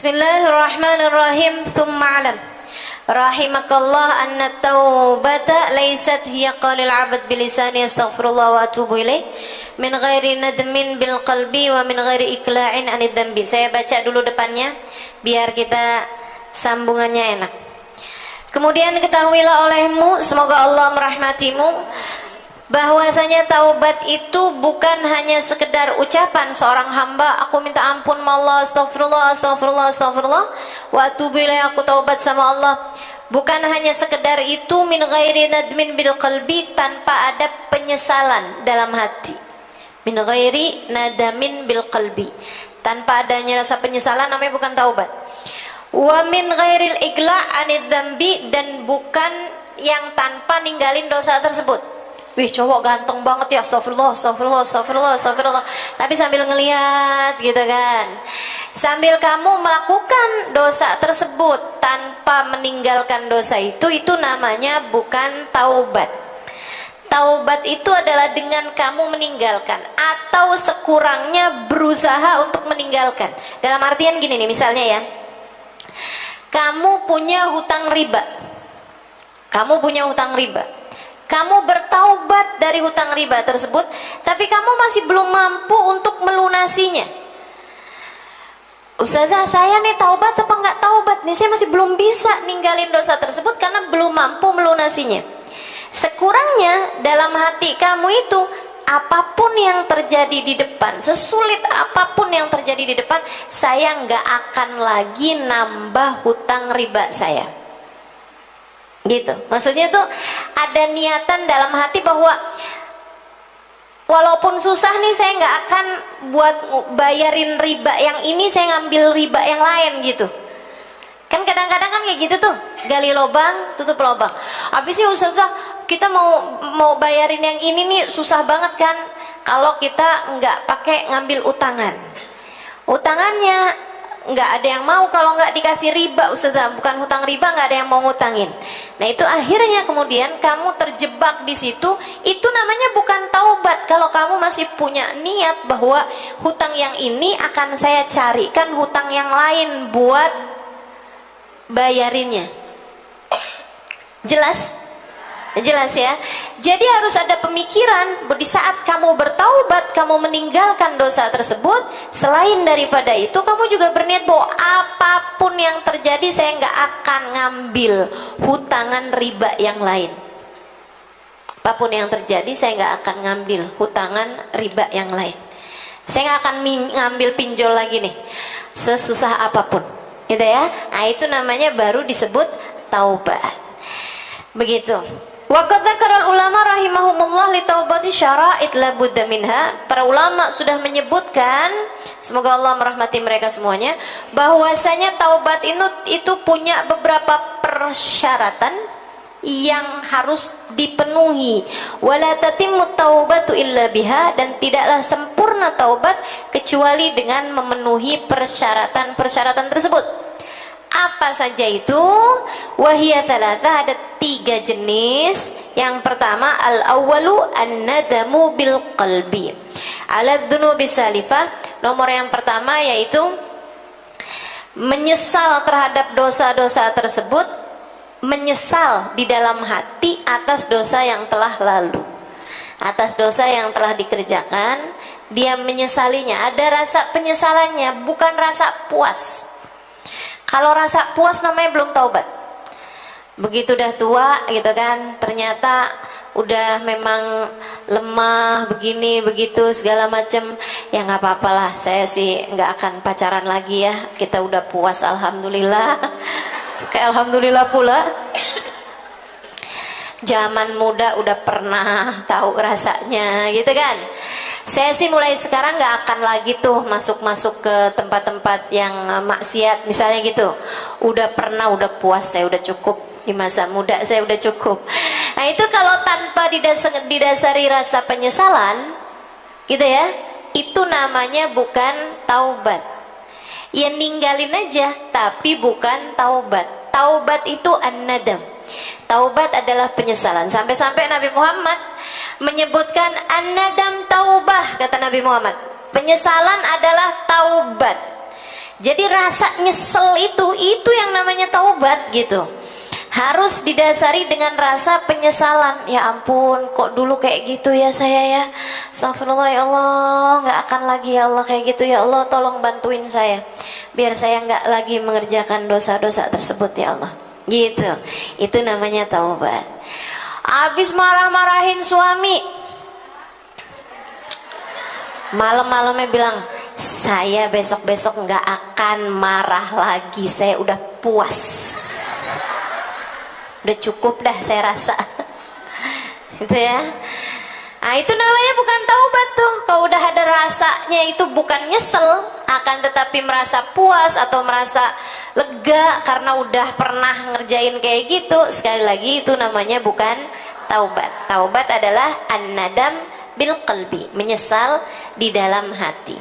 Bismillahirrahmanirrahim. Thumma alam rahimakallah anna taubata laysat hiya qalil abad bilisani astaghfirullah wa atubu ilaih min ghairi nadmin bil qalbi wa min ghairi ikla'in anid dambi. Saya baca dulu depannya biar kita sambungannya enak. Kemudian ketahuilah olehmu, semoga Allah merahmatimu, bahwasanya taubat itu bukan hanya sekedar ucapan seorang hamba, aku minta ampun sama Allah, astagfirullah, astagfirullah, astagfirullah, wa atubu ilaih, aku taubat sama Allah. Bukan hanya sekedar itu, min ghairi nadmin bil qalbi, tanpa ada penyesalan dalam hati. Min ghairi nadamin bil qalbi, tanpa adanya rasa penyesalan, namanya bukan taubat. Wa min ghairil igla' anid dambi, dan bukan yang tanpa ninggalin dosa tersebut. Wih, cowok ganteng banget ya, astagfirullah, astagfirullah, astagfirullah, astagfirullah, tapi sambil ngeliat gitu kan, sambil kamu melakukan dosa tersebut tanpa meninggalkan dosa itu namanya bukan taubat. Taubat itu adalah dengan kamu meninggalkan atau sekurangnya berusaha untuk meninggalkan. Dalam artian gini nih, misalnya ya, kamu punya hutang riba, kamu bertaubat dari hutang riba tersebut, tapi kamu masih belum mampu untuk melunasinya. Ustazah, saya nih taubat apa nggak taubat nih, saya masih belum bisa ninggalin dosa tersebut karena belum mampu melunasinya. Sekurangnya dalam hati kamu itu, apapun yang terjadi di depan, sesulit apapun yang terjadi di depan, saya nggak akan lagi nambah hutang riba saya. Gitu, maksudnya tuh ada niatan dalam hati bahwa walaupun susah nih, saya nggak akan buat bayarin riba yang ini, saya ngambil riba yang lain gitu. Kan kadang-kadang kan kayak gitu tuh, gali lubang tutup lubang. Habisnya ustazah, kita mau bayarin yang ini nih susah banget kan kalau kita nggak pakai ngambil utangannya nggak ada yang mau kalau nggak dikasih riba, ustazah, bukan hutang riba, nggak ada yang mau ngutangin. Nah itu akhirnya kemudian kamu terjebak di situ. Itu namanya bukan taubat. Kalau kamu masih punya niat bahwa hutang yang ini akan saya carikan hutang yang lain buat bayarinnya. Jelas? Jelas ya. Jadi harus ada pemikiran di saat kamu bertaubat, kamu meninggalkan dosa tersebut. Selain daripada itu, kamu juga berniat bahwa apapun yang terjadi, saya nggak akan ngambil hutangan riba yang lain. Apapun yang terjadi, saya nggak akan ngambil hutangan riba yang lain. Saya nggak akan ngambil pinjol lagi nih, sesusah apapun, gitu ya. Nah itu namanya baru disebut taubat. Begitu. Wa qad dzakara ulama rahimahumullah li taubati syara'it la budda minha. Para ulama sudah menyebutkan, semoga Allah merahmati mereka semuanya, bahwasanya taubat itu punya beberapa persyaratan yang harus dipenuhi. Wala tatimmu taubatu illa biha, dan tidaklah sempurna taubat kecuali dengan memenuhi persyaratan tersebut. Apa saja itu? Wahiyya thalatha, ada 3 jenis. Yang pertama, al-awwalu an-nadamu bil qalbi ala dzunubi salifah. Nomor yang pertama yaitu menyesal terhadap dosa-dosa tersebut, menyesal di dalam hati atas dosa yang telah lalu, atas dosa yang telah dikerjakan, dia menyesalinya. Ada rasa penyesalannya, bukan rasa puas. Kalau rasa puas namanya belum taubat. Begitu udah tua gitu kan, ternyata udah memang lemah begini begitu segala macem, ya nggak apa-apa lah, saya sih nggak akan pacaran lagi ya, kita udah puas alhamdulillah. Kayak alhamdulillah pula zaman muda udah pernah tahu rasanya gitu kan. Saya sih mulai sekarang nggak akan lagi tuh masuk ke tempat-tempat yang maksiat misalnya gitu. Udah pernah, udah puas, saya udah cukup di masa muda, saya udah cukup. Nah itu kalau tanpa didasari rasa penyesalan gitu ya, itu namanya bukan taubat. Ya ninggalin aja, tapi bukan taubat. Taubat itu an-nadam. Taubat adalah penyesalan. Sampai-sampai Nabi Muhammad menyebutkan an-nadam taubah, kata Nabi Muhammad. Penyesalan adalah taubat. Jadi rasa nyesel itu yang namanya taubat gitu. Harus didasari dengan rasa penyesalan. Ya ampun, kok dulu kayak gitu ya saya ya. Astagfirullah ya Allah, nggak akan lagi ya Allah kayak gitu ya Allah. Tolong bantuin saya, biar saya nggak lagi mengerjakan dosa-dosa tersebut ya Allah. Gitu. Itu namanya taubat. Habis marah-marahin suami, malam-malamnya bilang, saya besok-besok nggak akan marah lagi, saya udah puas, udah cukup dah saya rasa. Gitu ya. Nah itu namanya bukan taubat tuh. Kalau udah ada rasanya itu bukan nyesel, akan tetapi merasa puas atau merasa lega karena udah pernah ngerjain kayak gitu. Sekali lagi itu namanya bukan taubat. Taubat adalah an-nadam bil qalbi, menyesal di dalam hati.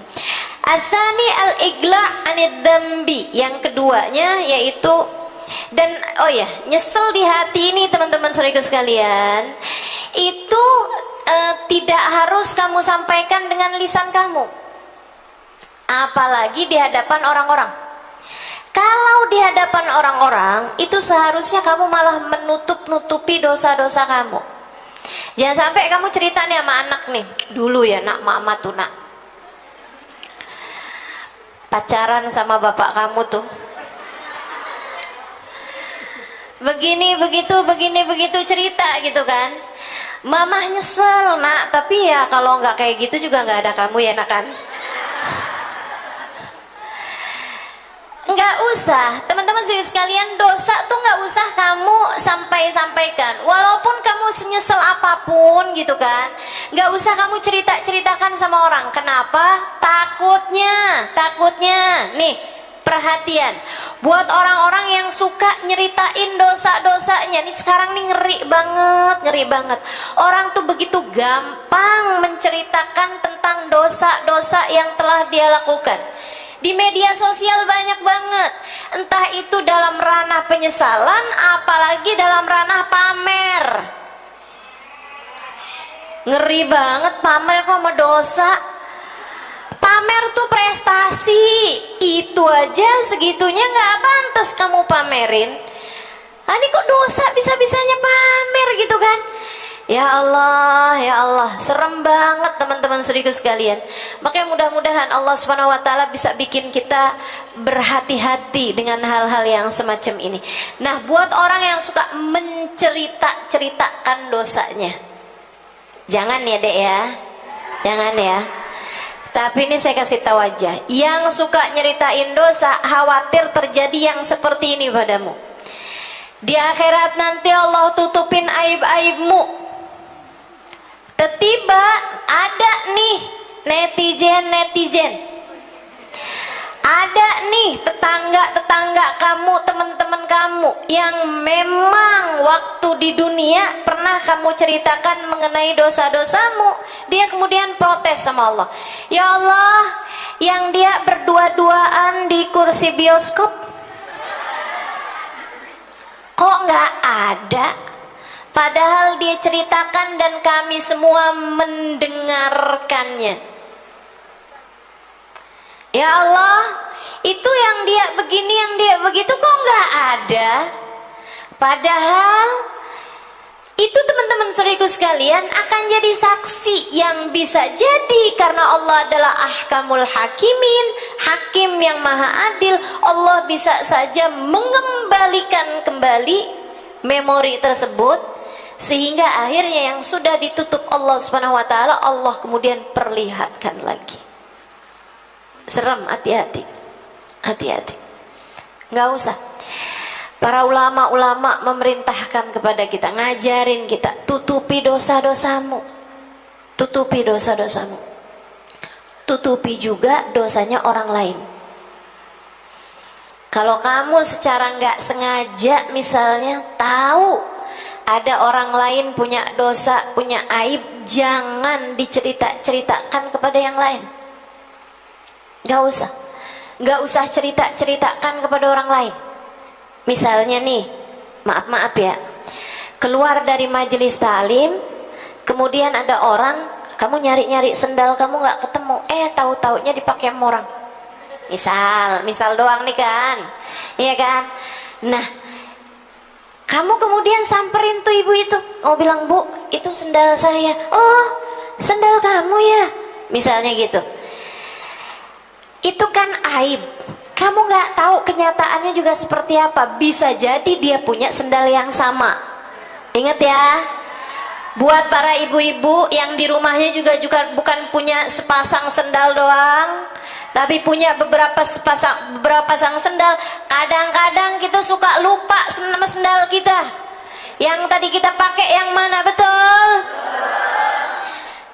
Atsani al-igla' anid dambi, yang keduanya yaitu, dan oh ya, nyesel di hati ini teman-teman saudaraku sekalian, itu tidak harus kamu sampaikan dengan lisan kamu, apalagi di hadapan orang-orang. Kalau di hadapan orang-orang itu seharusnya kamu malah menutup-nutupi dosa-dosa kamu. Jangan sampai kamu cerita nih sama anak nih, dulu ya nak, mama tuh nak pacaran sama bapak kamu tuh begini begitu cerita gitu kan. Mama nyesel nak, tapi ya kalau nggak kayak gitu juga nggak ada kamu ya nak kan. Nggak usah, teman-teman sekalian, dosa tuh nggak usah kamu sampaikan, walaupun kamu senyesel apapun gitu kan, nggak usah kamu ceritakan sama orang. Kenapa? Takutnya nih, perhatian buat orang-orang yang suka nyeritain dosa-dosanya nih, sekarang nih ngeri banget. Orang tuh begitu gampang menceritakan tentang dosa-dosa yang telah dia lakukan. Di media sosial banyak banget, entah itu dalam ranah penyesalan, apalagi dalam ranah pamer. Ngeri banget pamer sama dosa. Pamer tuh prestasi, itu aja segitunya nggak pantas kamu pamerin. Ini kok dosa bisa-bisanya pamer gitu kan? Ya Allah, serem banget teman-teman saudaraku sekalian. Makanya mudah-mudahan Allah Subhanahu wa taala bisa bikin kita berhati-hati dengan hal-hal yang semacam ini. Nah, buat orang yang suka menceritakan dosanya, jangan ya Dek ya. Jangan ya. Tapi ini saya kasih tahu aja, yang suka nyeritain dosa, khawatir terjadi yang seperti ini padamu. Di akhirat nanti Allah tutupin aib-aibmu. Tiba ada nih netizen, ada nih tetangga kamu, teman-teman kamu yang memang waktu di dunia pernah kamu ceritakan mengenai dosa-dosamu, dia kemudian protes sama Allah. Ya Allah, yang dia berdua-duaan di kursi bioskop kok nggak ada? Padahal dia ceritakan dan kami semua mendengarkannya. Ya Allah, itu yang dia begini, yang dia begitu kok nggak ada? Padahal itu teman-teman saudaraku sekalian akan jadi saksi yang bisa jadi, karena Allah adalah ahkamul hakimin, hakim yang maha adil. Allah bisa saja mengembalikan kembali memori tersebut, sehingga akhirnya yang sudah ditutup Allah Subhanahu wa taala, Allah kemudian perlihatkan lagi. Serem, hati-hati. Nggak usah. Para ulama-ulama memerintahkan kepada kita, ngajarin kita, tutupi dosa-dosamu. Tutupi juga dosanya orang lain. Kalau kamu secara nggak sengaja misalnya tahu ada orang lain punya dosa, punya aib, jangan ceritakan kepada yang lain. Gak usah ceritakan kepada orang lain. Misalnya nih, maaf ya, keluar dari majelis ta'lim, kemudian ada orang, kamu nyari-nyari sendal kamu nggak ketemu, tahu-taunya dipakai sama orang. Misal doang nih kan. Iya kan? Nah, kamu kemudian samperin tuh ibu itu. Oh, bilang, "Bu, itu sendal saya." "Oh, sendal kamu ya?" Misalnya gitu. Itu kan aib. Kamu nggak tahu kenyataannya juga seperti apa. Bisa jadi dia punya sendal yang sama. Ingat ya, buat para ibu-ibu yang di rumahnya juga bukan punya sepasang sendal doang, tapi punya beberapa pasang sendal. Kadang-kadang kita suka lupa sama sendal kita. Yang tadi kita pakai yang mana, betul?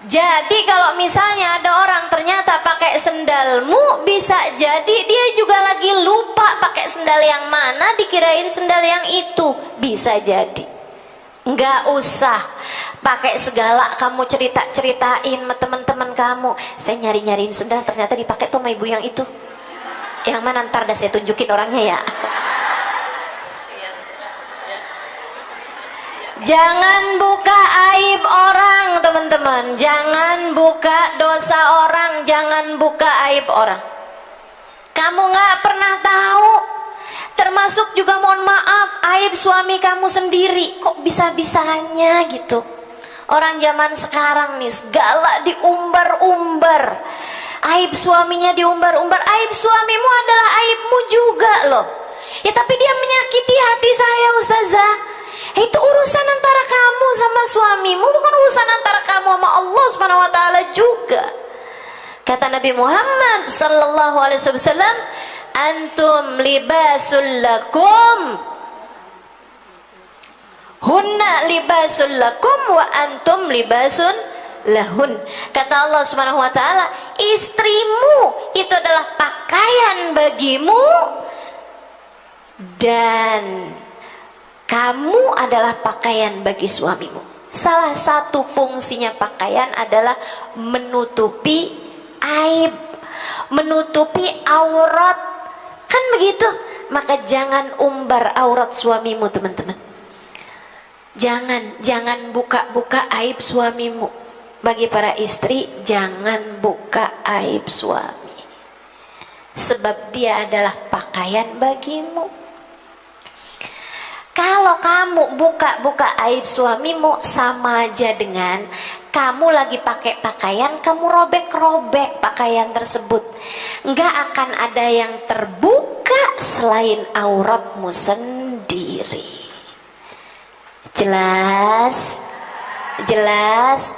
Jadi kalau misalnya ada orang ternyata pakai sendalmu, bisa jadi dia juga lagi lupa pakai sendal yang mana, dikirain sendal yang itu. Bisa jadi. Nggak usah pakai segala kamu ceritain sama teman-teman kamu. "Saya nyari-nyariin sendal, ternyata dipakai tuh sama ibu yang itu." Yang mana, ntar dah saya tunjukin orangnya ya. Jangan buka aib orang, teman-teman. Jangan buka dosa orang, jangan buka aib orang. Kamu nggak pernah tahu. Termasuk juga, mohon maaf, aib suami kamu sendiri. Kok bisa-bisanya gitu. Orang zaman sekarang nih segala diumbar-umbar. Aib suaminya diumbar-umbar. Aib suamimu adalah aibmu juga loh. Ya tapi dia menyakiti hati saya, Ustazah. Itu urusan antara kamu sama suamimu, bukan urusan antara kamu sama Allah Subhanahu wa taala juga. Kata Nabi Muhammad sallallahu alaihi wasallam, "Antum libasul lakum, hunna libasul lakum wa antum libasun lahun." Kata Allah Subhanahu wa taala, istrimu itu adalah pakaian bagimu dan kamu adalah pakaian bagi suamimu. Salah satu fungsinya pakaian adalah menutupi aib, menutupi aurat. Kan begitu? Maka jangan umbar aurat suamimu, teman-teman. Jangan buka-buka aib suamimu. Bagi para istri, jangan buka aib suami. Sebab dia adalah pakaian bagimu. Kalau kamu buka-buka aib suamimu, sama aja dengan kamu lagi pakai pakaian, kamu robek-robek pakaian tersebut. Nggak akan ada yang terbuka selain auratmu sendiri. Jelas? Jelas?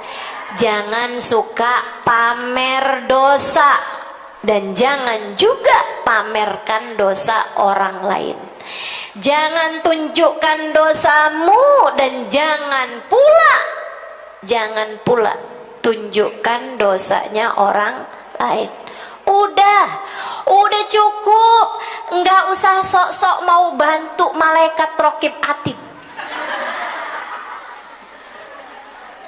Jangan suka pamer dosa, dan jangan juga pamerkan dosa orang lain. Jangan tunjukkan dosamu, dan jangan pula tunjukkan dosanya orang lain. Udah cukup. Nggak usah sok-sok mau bantu malaikat raqib atid.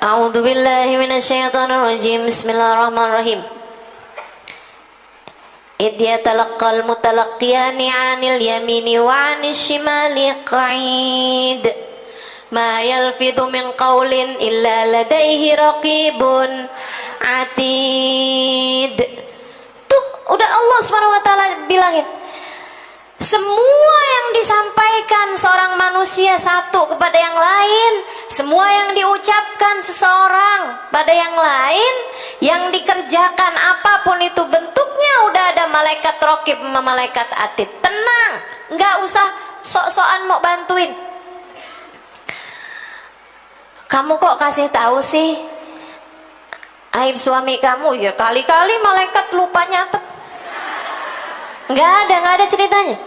A'udzubillahi minasyaitonirrajim. Bismillahirrahmanirrahim. إذ يتلقى المتلقيان عن اليمين وعن الشمال قعيد ما يلفظ من قول إلا لديه رقيب عتيد. Tuh udah Allah Subhanahu wa taala bilangin, semua yang disampaikan seorang manusia satu kepada yang lain, semua yang diucapkan seseorang pada yang lain, yang dikerjakan apapun itu bentuknya, udah ada malaikat raqib sama malaikat atid. Tenang, nggak usah sok-sokan mau bantuin. Kamu kok kasih tahu sih aib suami kamu? Ya kali-kali malaikat lupa nyatet. Nggak ada ceritanya.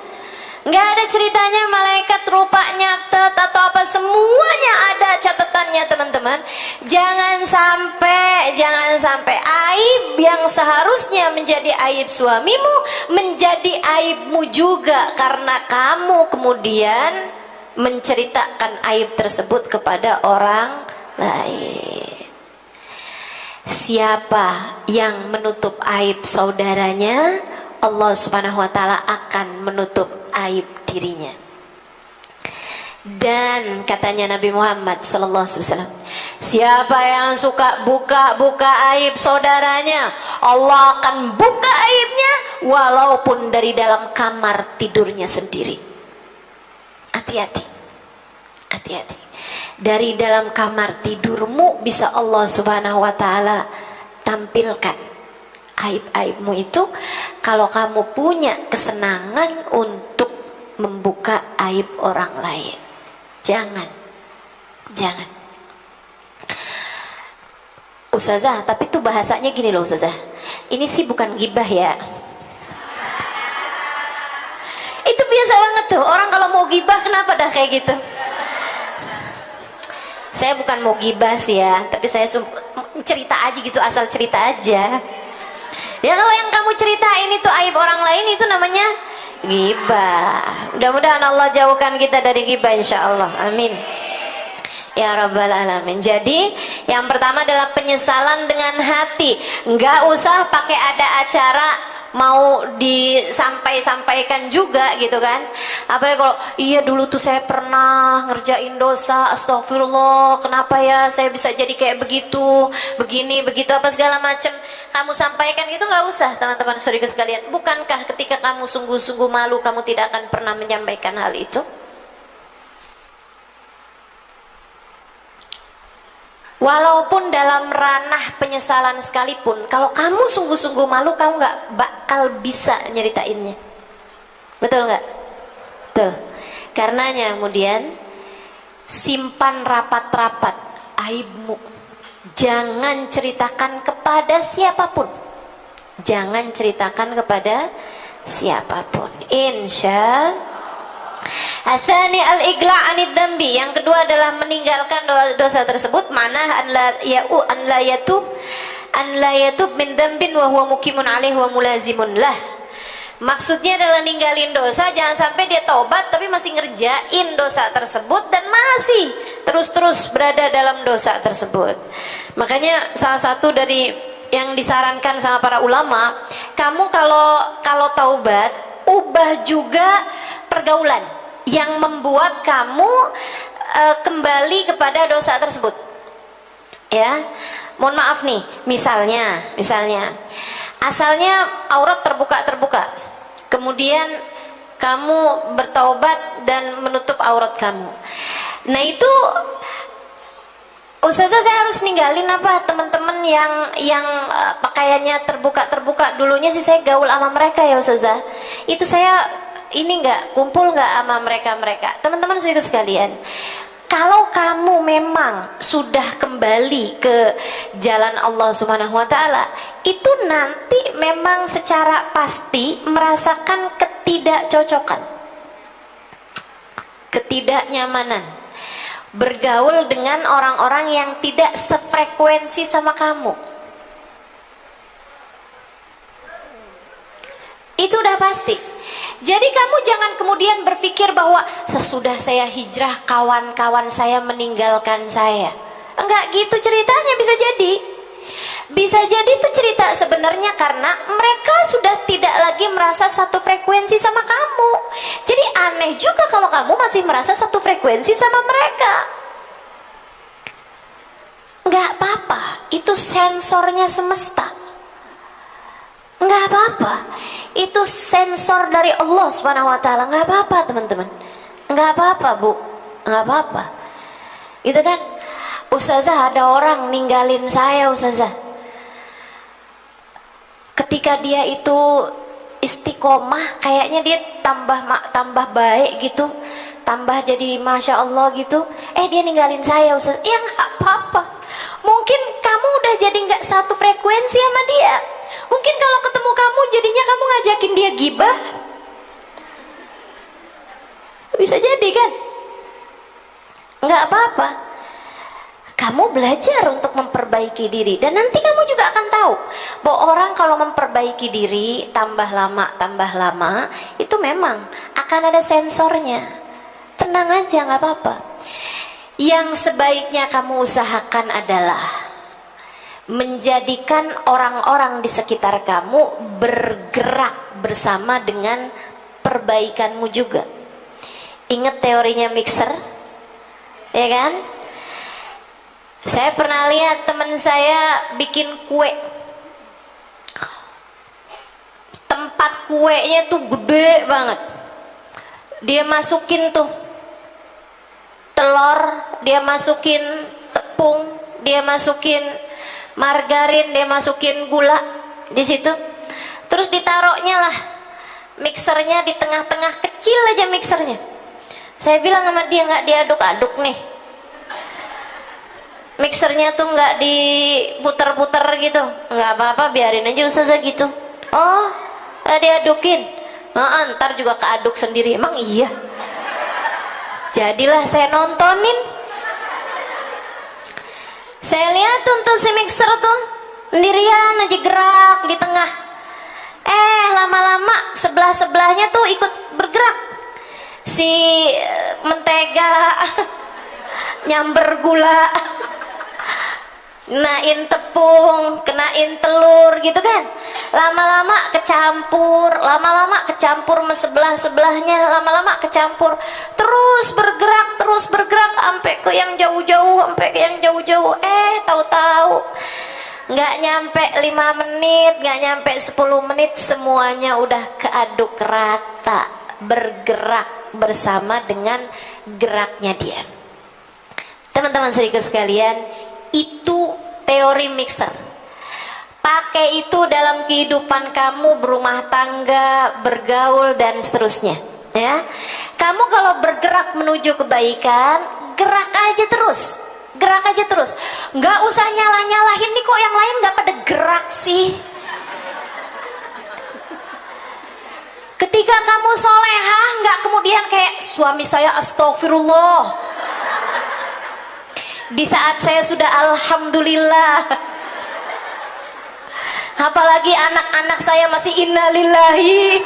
Nggak ada ceritanya malaikat lupa nyatet atau apa, semuanya ada catatannya, teman-teman. Jangan sampai aib yang seharusnya menjadi aib suamimu menjadi aibmu juga, karena kamu kemudian menceritakan aib tersebut kepada orang lain. Siapa yang menutup aib saudaranya, Allah Subhanahu wa taala akan menutup aib dirinya. Dan katanya Nabi Muhammad sallallahu alaihi wasallam, siapa yang suka buka-buka aib saudaranya, Allah akan buka aibnya walaupun dari dalam kamar tidurnya sendiri. Hati-hati. Hati-hati. Dari dalam kamar tidurmu bisa Allah Subhanahu wa taala tampilkan aib-aibmu itu kalau kamu punya kesenangan untuk membuka aib orang lain. Jangan. Ustazah, tapi itu bahasanya gini loh Ustazah. Ini sih bukan gibah ya. Itu biasa banget tuh. Orang kalau mau gibah kenapa dah kayak gitu? Saya bukan mau gibah sih ya, tapi saya cerita aja gitu, asal cerita aja. Ya kalau yang kamu ceritain itu aib orang lain itu namanya ghibah. Mudah-mudahan Allah jauhkan kita dari ghibah insyaallah. Amin. Ya Rabbal Alamin. Jadi yang pertama adalah penyesalan dengan hati. Nggak usah pakai ada acara mau disampaikan juga gitu kan. Apalagi kalau iya dulu tuh saya pernah ngerjain dosa, astagfirullah, kenapa ya saya bisa jadi kayak begitu, begini, begitu, apa segala macam kamu sampaikan itu. Nggak usah teman-teman saudara sekalian. Bukankah ketika kamu sungguh-sungguh malu kamu tidak akan pernah menyampaikan hal itu? Walaupun dalam ranah penyesalan sekalipun, kalau kamu sungguh-sungguh malu, kamu nggak bakal bisa nyeritainnya. Betul nggak? Betul. Karenanya kemudian simpan rapat-rapat aibmu. Jangan ceritakan kepada siapapun. Jangan ceritakan kepada siapapun. Insya Atsani al-igla' anid dambi. Yang kedua adalah meninggalkan dosa tersebut. Mana an la yatub min dambin wa huwa mukimun alaih wa mulazimun lah. Maksudnya adalah ninggalin dosa, jangan sampai dia taubat tapi masih ngerjain dosa tersebut dan masih terus-terus berada dalam dosa tersebut. Makanya salah satu dari yang disarankan sama para ulama, kamu kalau taubat, ubah juga pergaulan yang membuat kamu kembali kepada dosa tersebut. Ya, mohon maaf nih, misalnya asalnya aurat terbuka, kemudian kamu bertaubat dan menutup aurat kamu. Nah itu Ustazah, saya harus ninggalin apa teman-teman yang pakaiannya terbuka. Dulunya sih saya gaul sama mereka ya Ustazah. Itu saya ini nggak kumpul nggak sama mereka. Teman-teman saudara sekalian, kalau kamu memang sudah kembali ke jalan Allah Subhanahu wa taala, itu nanti memang secara pasti merasakan ketidakcocokan, ketidaknyamanan bergaul dengan orang-orang yang tidak sefrekuensi sama kamu. Itu udah pasti. Jadi kamu jangan kemudian berpikir bahwa sesudah saya hijrah kawan-kawan saya meninggalkan saya. Enggak gitu ceritanya. Bisa jadi itu cerita sebenarnya karena mereka sudah tidak lagi merasa satu frekuensi sama kamu. Jadi aneh juga kalau kamu masih merasa satu frekuensi sama mereka. Enggak apa-apa, itu sensornya semesta. Enggak apa-apa, itu sensor dari Allah Subhanahu wa taala. Enggak apa-apa teman-teman, enggak apa-apa Bu, enggak apa-apa. Itu kan, Ustazah, ada orang ninggalin saya Ustazah. Ketika dia itu istiqomah, kayaknya dia tambah baik gitu, tambah jadi masya Allah gitu. Dia ninggalin saya Ustazah. Ya enggak apa-apa. Mungkin kamu udah jadi enggak satu frekuensi sama dia. Mungkin kalau ketemu kamu jadinya kamu ngajakin dia gibah. Bisa jadi kan? Enggak apa-apa. Kamu belajar untuk memperbaiki diri. Dan nanti kamu juga akan tahu bahwa orang kalau memperbaiki diri tambah lama itu memang akan ada sensornya. Tenang aja, nggak apa-apa. Yang sebaiknya kamu usahakan adalah menjadikan orang-orang di sekitar kamu bergerak bersama dengan perbaikanmu juga. Ingat teorinya mixer? ya kan? Saya pernah lihat teman saya bikin kue. Tempat kuenya tuh gede banget. Dia masukin tuh telur, dia masukin tepung, dia masukin margarin, dia masukin gula di situ. Terus ditaruhnya lah mixernya di tengah-tengah, kecil aja mixernya. Saya bilang sama dia, nggak diaduk-aduk nih. Mixernya tuh nggak diputer-puter gitu. Nggak apa-apa, biarin aja ustazah gitu. Oh, diadukin. Ntar juga keaduk sendiri. Emang iya? Jadilah saya nontonin. Saya lihat tuh si mixer tuh sendirian aja gerak di tengah. Lama-lama sebelah-sebelahnya tuh ikut bergerak. Si mentega nyamber gula, kenain tepung, kenain telur gitu kan. Lama-lama kecampur sama sebelah-sebelahnya, lama-lama kecampur. Terus bergerak sampai ke yang jauh-jauh, tahu-tahu nggak nyampe 5 menit, nggak nyampe 10 menit, semuanya udah keaduk rata, bergerak bersama dengan geraknya dia. Teman-teman serius sekalian, itu teori mixer. Pakai itu dalam kehidupan kamu berumah tangga, bergaul dan seterusnya, ya. Kamu kalau bergerak menuju kebaikan, gerak aja terus. Nggak usah nyalah-nyalahin nih, kok yang lain nggak pada gerak sih. Ketika kamu solehah, nggak kemudian kayak suami saya astagfirullah. Di saat saya sudah alhamdulillah. Apalagi anak-anak saya masih innalillahi.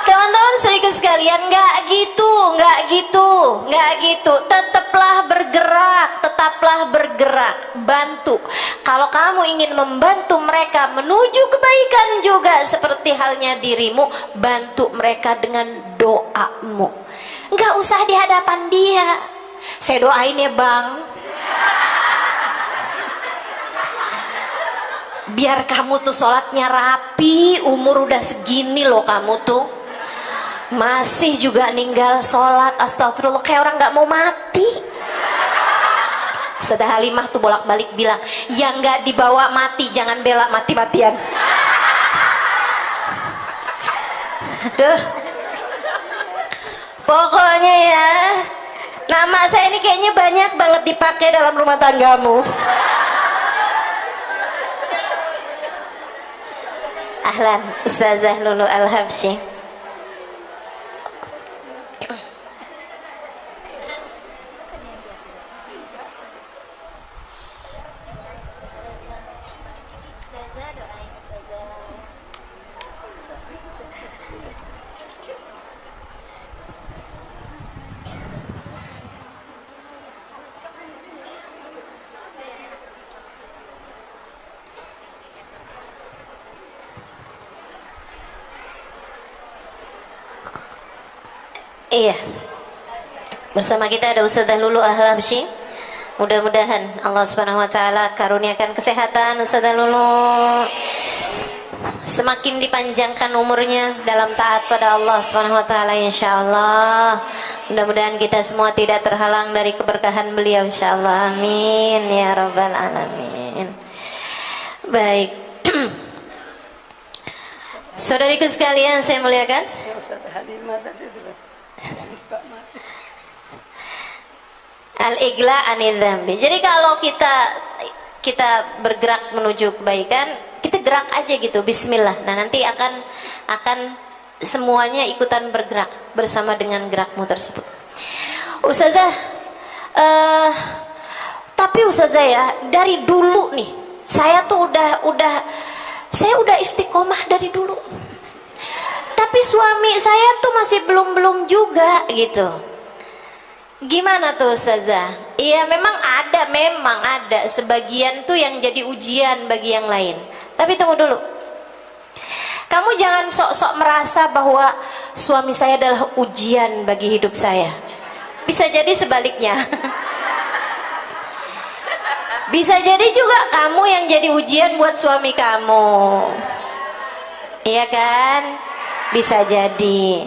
Teman-teman serius sekalian, nggak gitu. Tetaplah bergerak, bantu. Kalau kamu ingin membantu mereka menuju kebaikan juga seperti halnya dirimu, bantu mereka dengan doamu. Nggak usah di hadapan dia. Saya doain ya bang, biar kamu tuh sholatnya rapi. Umur udah segini loh kamu tuh masih juga ninggal sholat, astagfirullah, kayak orang nggak mau mati. Ustazah Halimah tuh bolak-balik bilang, yang nggak dibawa mati jangan bela mati-matian. Aduh, pokoknya ya, nama saya ini kayaknya banyak banget dipakai dalam rumah tanggamu. Ahlan, Ustazah Lulu Al-Habsyi. Iya, bersama kita ada Ustazah Lulu Al-Habsyi. Mudah-mudahan Allah Subhanahu wa taala karuniakan kesehatan Ustazah Lulu, semakin dipanjangkan umurnya dalam taat pada Allah Subhanahu wa taala insyaallah. Mudah-mudahan kita semua tidak terhalang dari keberkahan beliau insyaallah. Amin ya rabbal alamin. Baik. Saudariku sekalian saya muliakan, Ustazah Halimah tadi dulu. Al-igla anil dzambi. Jadi kalau kita bergerak menuju kebaikan, kita gerak aja gitu, bismillah. Nah, nanti akan semuanya ikutan bergerak bersama dengan gerakmu tersebut. Ustazah, tapi Ustazah ya, dari dulu nih, saya tuh udah istiqomah dari dulu. Tapi suami saya tuh masih belum juga gitu. Gimana tuh Ustazah? Iya memang ada sebagian tuh yang jadi ujian bagi yang lain. Tapi tunggu dulu, kamu jangan sok-sok merasa bahwa suami saya adalah ujian bagi hidup saya. bisa jadi sebaliknya. Bisa jadi juga kamu yang jadi ujian buat suami kamu. Iya kan? Bisa jadi.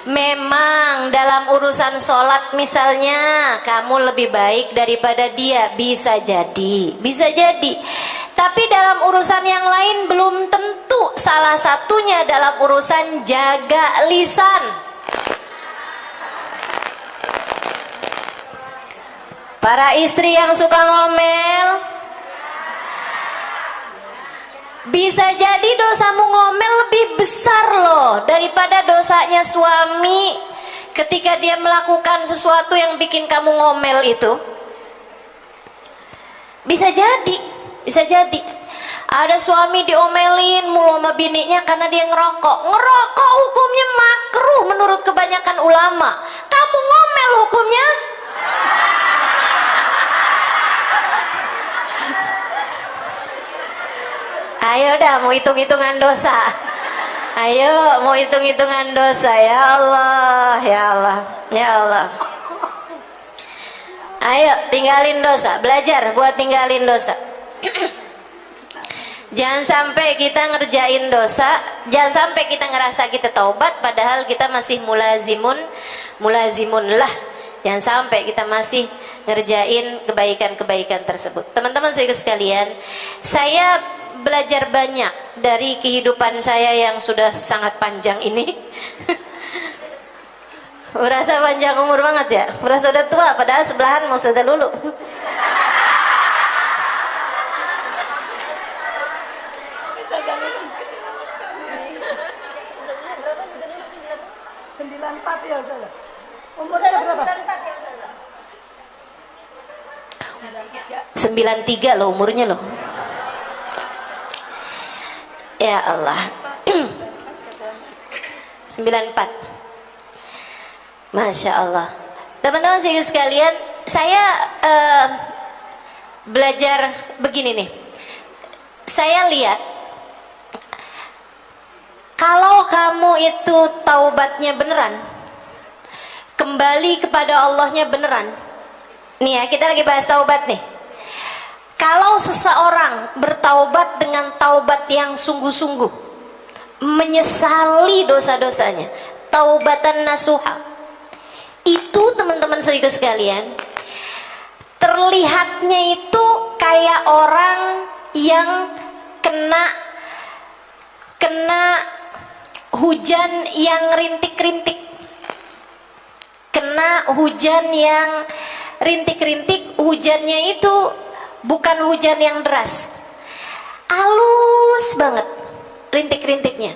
Memang dalam urusan sholat misalnya kamu lebih baik daripada dia. Bisa jadi. Bisa jadi. Tapi dalam urusan yang lain belum tentu. Salah satunya dalam urusan jaga lisan. Para istri yang suka ngomel, bisa jadi dosamu ngomel lebih besar loh daripada dosanya suami ketika dia melakukan sesuatu yang bikin kamu ngomel itu. Bisa jadi, bisa jadi. Ada suami diomelin mulu sama bininya karena dia ngerokok. Ngerokok hukumnya makruh menurut kebanyakan ulama. Kamu ngomel hukumnya ayo dah, mau hitung-hitungan dosa. Ayo, mau hitung-hitungan dosa. Ya Allah, ya Allah, ya Allah. Ayo, tinggalin dosa. Belajar buat tinggalin dosa. Jangan sampai kita ngerjain dosa. Jangan sampai kita ngerasa kita taubat padahal kita masih mulazimun lah. Jangan sampai kita masih ngerjain kebaikan-kebaikan tersebut. Teman-teman sekalian, saya belajar banyak dari kehidupan saya yang sudah sangat panjang ini. Berasa panjang umur banget ya, berasa udah tua padahal sebelahan mau sudah dulu. Empat ya Ustazah. Umurnya berapa? 93 loh umurnya loh. Ya Allah. 94. Masya Allah. Teman-teman sekalian, saya belajar begini nih. Saya lihat kalau kamu itu taubatnya beneran, kembali kepada Allahnya beneran. Nih ya, kita lagi bahas taubat nih. Kalau seseorang bertaubat dengan taubat yang sungguh-sungguh, menyesali dosa-dosanya, taubatan nasuha, itu teman-teman saudara sekalian, terlihatnya itu kayak orang yang kena hujan yang rintik-rintik, kena hujan yang rintik-rintik. Hujannya itu bukan hujan yang deras, halus banget rintik-rintiknya.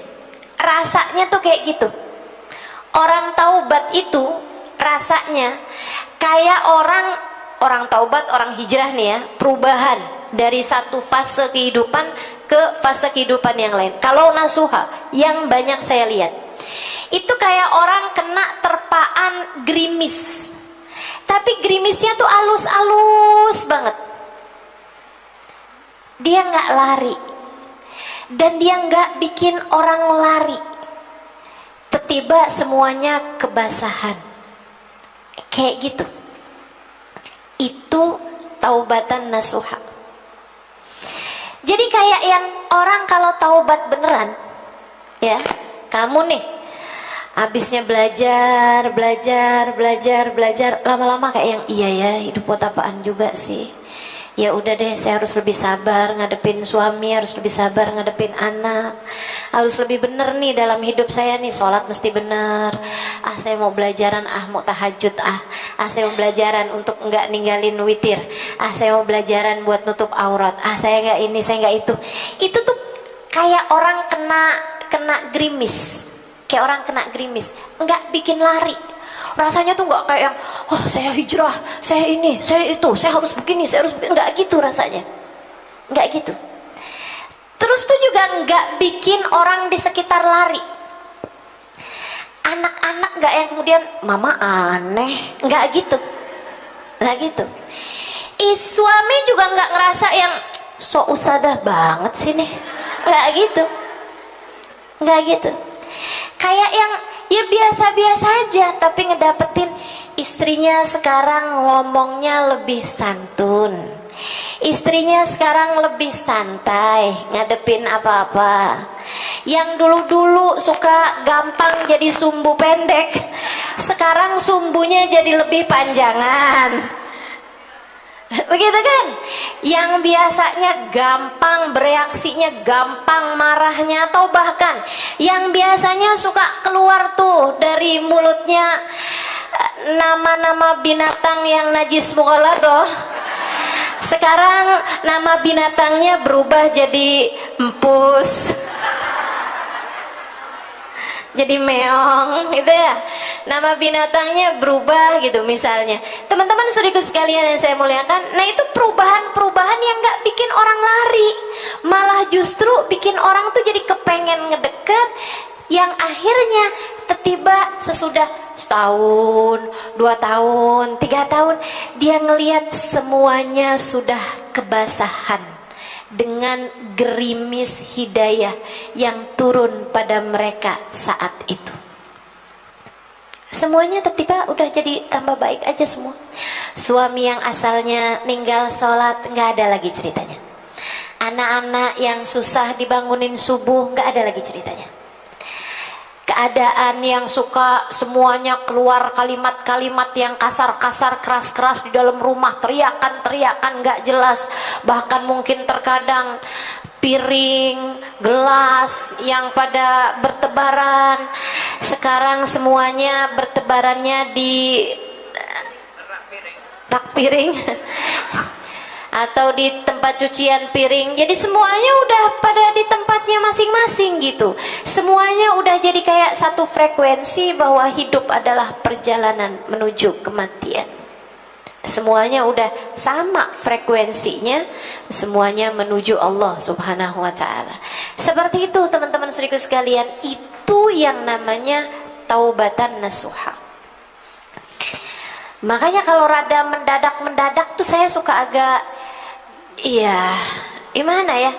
Rasanya tuh kayak gitu. Orang taubat itu rasanya kayak orang taubat, orang hijrah nih ya, perubahan dari satu fase kehidupan ke fase kehidupan yang lain. Kalau nasuha yang banyak saya lihat itu kayak orang kena terpaan gerimis, tapi gerimisnya tuh halus-halus banget. Dia nggak lari dan dia nggak bikin orang lari. Tiba-tiba semuanya kebasahan kayak gitu. Itu taubatan nasuha. Jadi kayak yang orang kalau taubat beneran, ya, kamu nih habisnya belajar, lama-lama kayak yang iya ya, hidup buat apaan juga sih. Ya udah deh, saya harus lebih sabar ngadepin suami, harus lebih sabar ngadepin anak, harus lebih bener nih dalam hidup saya nih, sholat mesti bener. Saya mau belajaran, mau tahajud, saya mau belajaran untuk nggak ninggalin witir, saya mau belajaran buat nutup aurat, saya nggak ini, saya nggak itu. Itu tuh kayak orang kena gerimis, kayak orang kena gerimis, nggak bikin lari. Rasanya tuh nggak kayak yang, oh saya hijrah, saya ini, saya itu, saya harus begini, saya harus begini. Nggak gitu rasanya, nggak gitu. Terus tuh juga nggak bikin orang di sekitar lari. Anak-anak nggak yang kemudian mama aneh, nggak gitu, nggak gitu. Suami juga nggak ngerasa yang so usadah banget sih nih, nggak gitu, nggak gitu. Kayak yang ya biasa-biasa aja, tapi ngedapetin istrinya sekarang ngomongnya lebih santun. Istrinya sekarang lebih santai ngadepin apa-apa. Yang dulu-dulu suka gampang jadi sumbu pendek, sekarang sumbunya jadi lebih panjangan. Begitu kan? Yang biasanya gampang bereaksinya, gampang marahnya, atau bahkan yang biasanya suka keluar tuh dari mulutnya nama-nama binatang yang najis mughaladhah, sekarang nama binatangnya berubah jadi empus, jadi meong gitu ya. Nama binatangnya berubah gitu misalnya. Teman-teman saudaraku sekalian yang saya muliakan, nah itu perubahan-perubahan yang gak bikin orang lari, malah justru bikin orang tuh jadi kepengen ngedeket, yang akhirnya tiba sesudah setahun, 2 tahun, 3 tahun, dia ngelihat semuanya sudah kebasahan dengan gerimis hidayah yang turun pada mereka saat itu. Semuanya tiba-tiba udah jadi tambah baik aja semua. Suami yang asalnya ninggal sholat nggak ada lagi ceritanya. Anak-anak yang susah dibangunin subuh nggak ada lagi ceritanya. Keadaan yang suka semuanya keluar kalimat-kalimat yang kasar-kasar, keras-keras di dalam rumah, teriakan-teriakan nggak jelas, bahkan mungkin terkadang piring, gelas yang pada bertebaran, sekarang semuanya bertebarannya di rak piring atau di tempat cucian piring. Jadi semuanya udah pada di tempatnya masing-masing gitu. Semuanya udah jadi kayak satu frekuensi bahwa hidup adalah perjalanan menuju kematian. Semuanya udah sama frekuensinya, semuanya menuju Allah Subhanahu wa ta'ala. Seperti itu teman-teman saudaraku sekalian, itu yang namanya taubatan nasuha. Makanya kalau rada mendadak tuh saya suka agak gimana ya,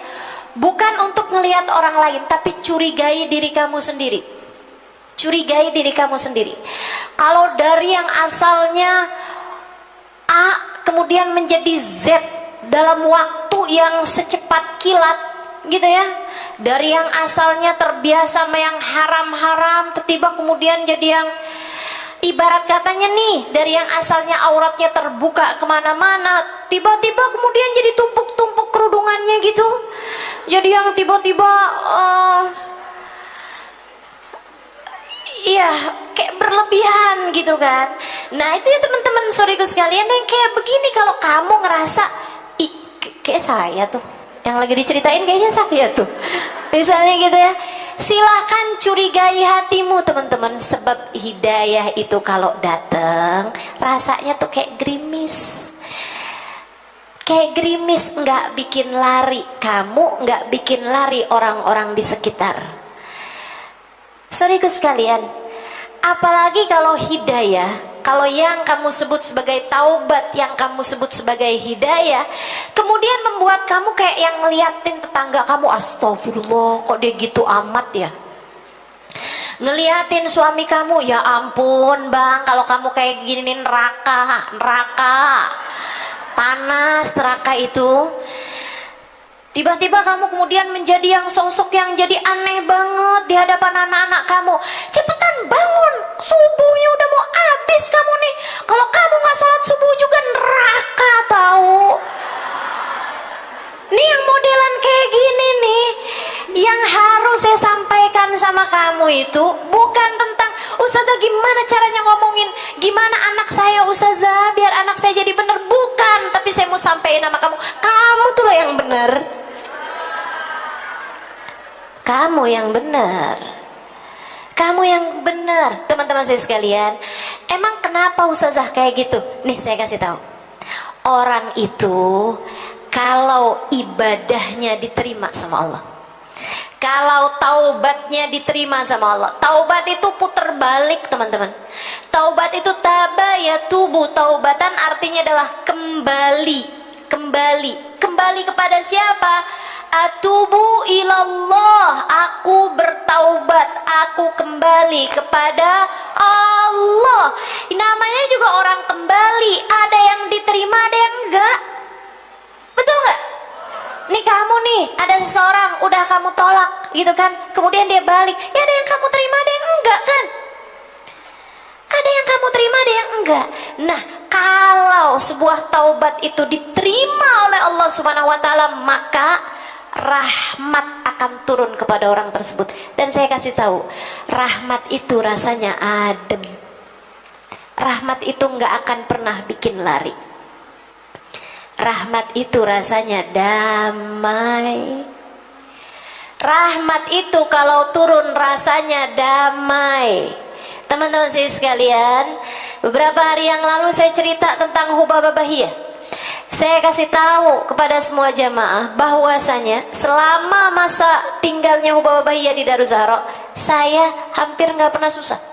bukan untuk ngelihat orang lain, tapi curigai diri kamu sendiri. Curigai diri kamu sendiri. Kalau dari yang asalnya A kemudian menjadi Z dalam waktu yang secepat kilat gitu ya, dari yang asalnya terbiasa sama yang haram-haram, tiba kemudian jadi yang ibarat katanya nih, dari yang asalnya auratnya terbuka kemana-mana, tiba-tiba kemudian jadi tumpuk-tumpuk kerudungannya gitu, jadi yang tiba-tiba kayak berlebihan gitu kan. Nah itu ya teman-teman saudaraku sekalian, yang kayak begini kalau kamu ngerasa kayak saya tuh yang lagi diceritain kayaknya saya tuh misalnya gitu ya, silahkan curigai hatimu teman-teman, sebab hidayah itu kalau datang rasanya tuh kayak gerimis. Kayak gerimis, nggak bikin lari kamu, nggak bikin lari orang-orang di sekitar. Saudaraku sekalian, apalagi kalau hidayah, kalau yang kamu sebut sebagai taubat, yang kamu sebut sebagai hidayah, kemudian membuat kamu kayak yang ngeliatin tetangga kamu, astagfirullah kok dia gitu amat ya. Ngeliatin suami kamu, ya ampun bang, kalau kamu kayak gini neraka panas neraka itu. Tiba-tiba kamu kemudian menjadi yang sosok yang jadi aneh banget di hadapan anak-anak kamu. Cepetan bangun, subuhnya udah mau habis kamu nih. Kalau kamu gak sholat subuh juga neraka tahu. Nih yang modelan kayak gini nih, yang harus saya sampaikan sama kamu itu bukan tentang Ustazah gimana caranya ngomongin gimana anak saya Ustazah biar anak saya jadi bener, bukan. Tapi saya mau sampaikan sama kamu, kamu tuh loh yang bener. Kamu yang benar. Kamu yang benar. Teman-teman saya sekalian, emang kenapa Ustazah kayak gitu? Nih saya kasih tahu. Orang itu kalau ibadahnya diterima sama Allah, kalau taubatnya diterima sama Allah. Taubat itu puter balik teman-teman. Taubat itu taba ya tubuh. Taubatan artinya adalah kembali. Kembali kepada siapa? Atubu ilallah, aku bertaubat, aku kembali kepada Allah. Namanya juga orang kembali, ada yang diterima, ada yang enggak. Betul nggak? Nih kamu nih, ada seseorang udah kamu tolak gitu kan, kemudian dia balik, ya ada yang kamu terima, ada yang enggak kan? Ada yang kamu terima, ada yang enggak. Nah, kalau sebuah taubat itu diterima oleh Allah Subhanahu wa taala, maka rahmat akan turun kepada orang tersebut. Dan saya kasih tahu, rahmat itu rasanya adem. Rahmat itu nggak akan pernah bikin lari. Rahmat itu rasanya damai. Rahmat itu kalau turun rasanya damai. Teman-teman saya sekalian, beberapa hari yang lalu saya cerita tentang Hubabah Bahiyah. Saya kasih tahu kepada semua jamaah bahwasanya selama masa tinggalnya Hubabah Bahiyah di Daruzahra, saya hampir nggak pernah susah.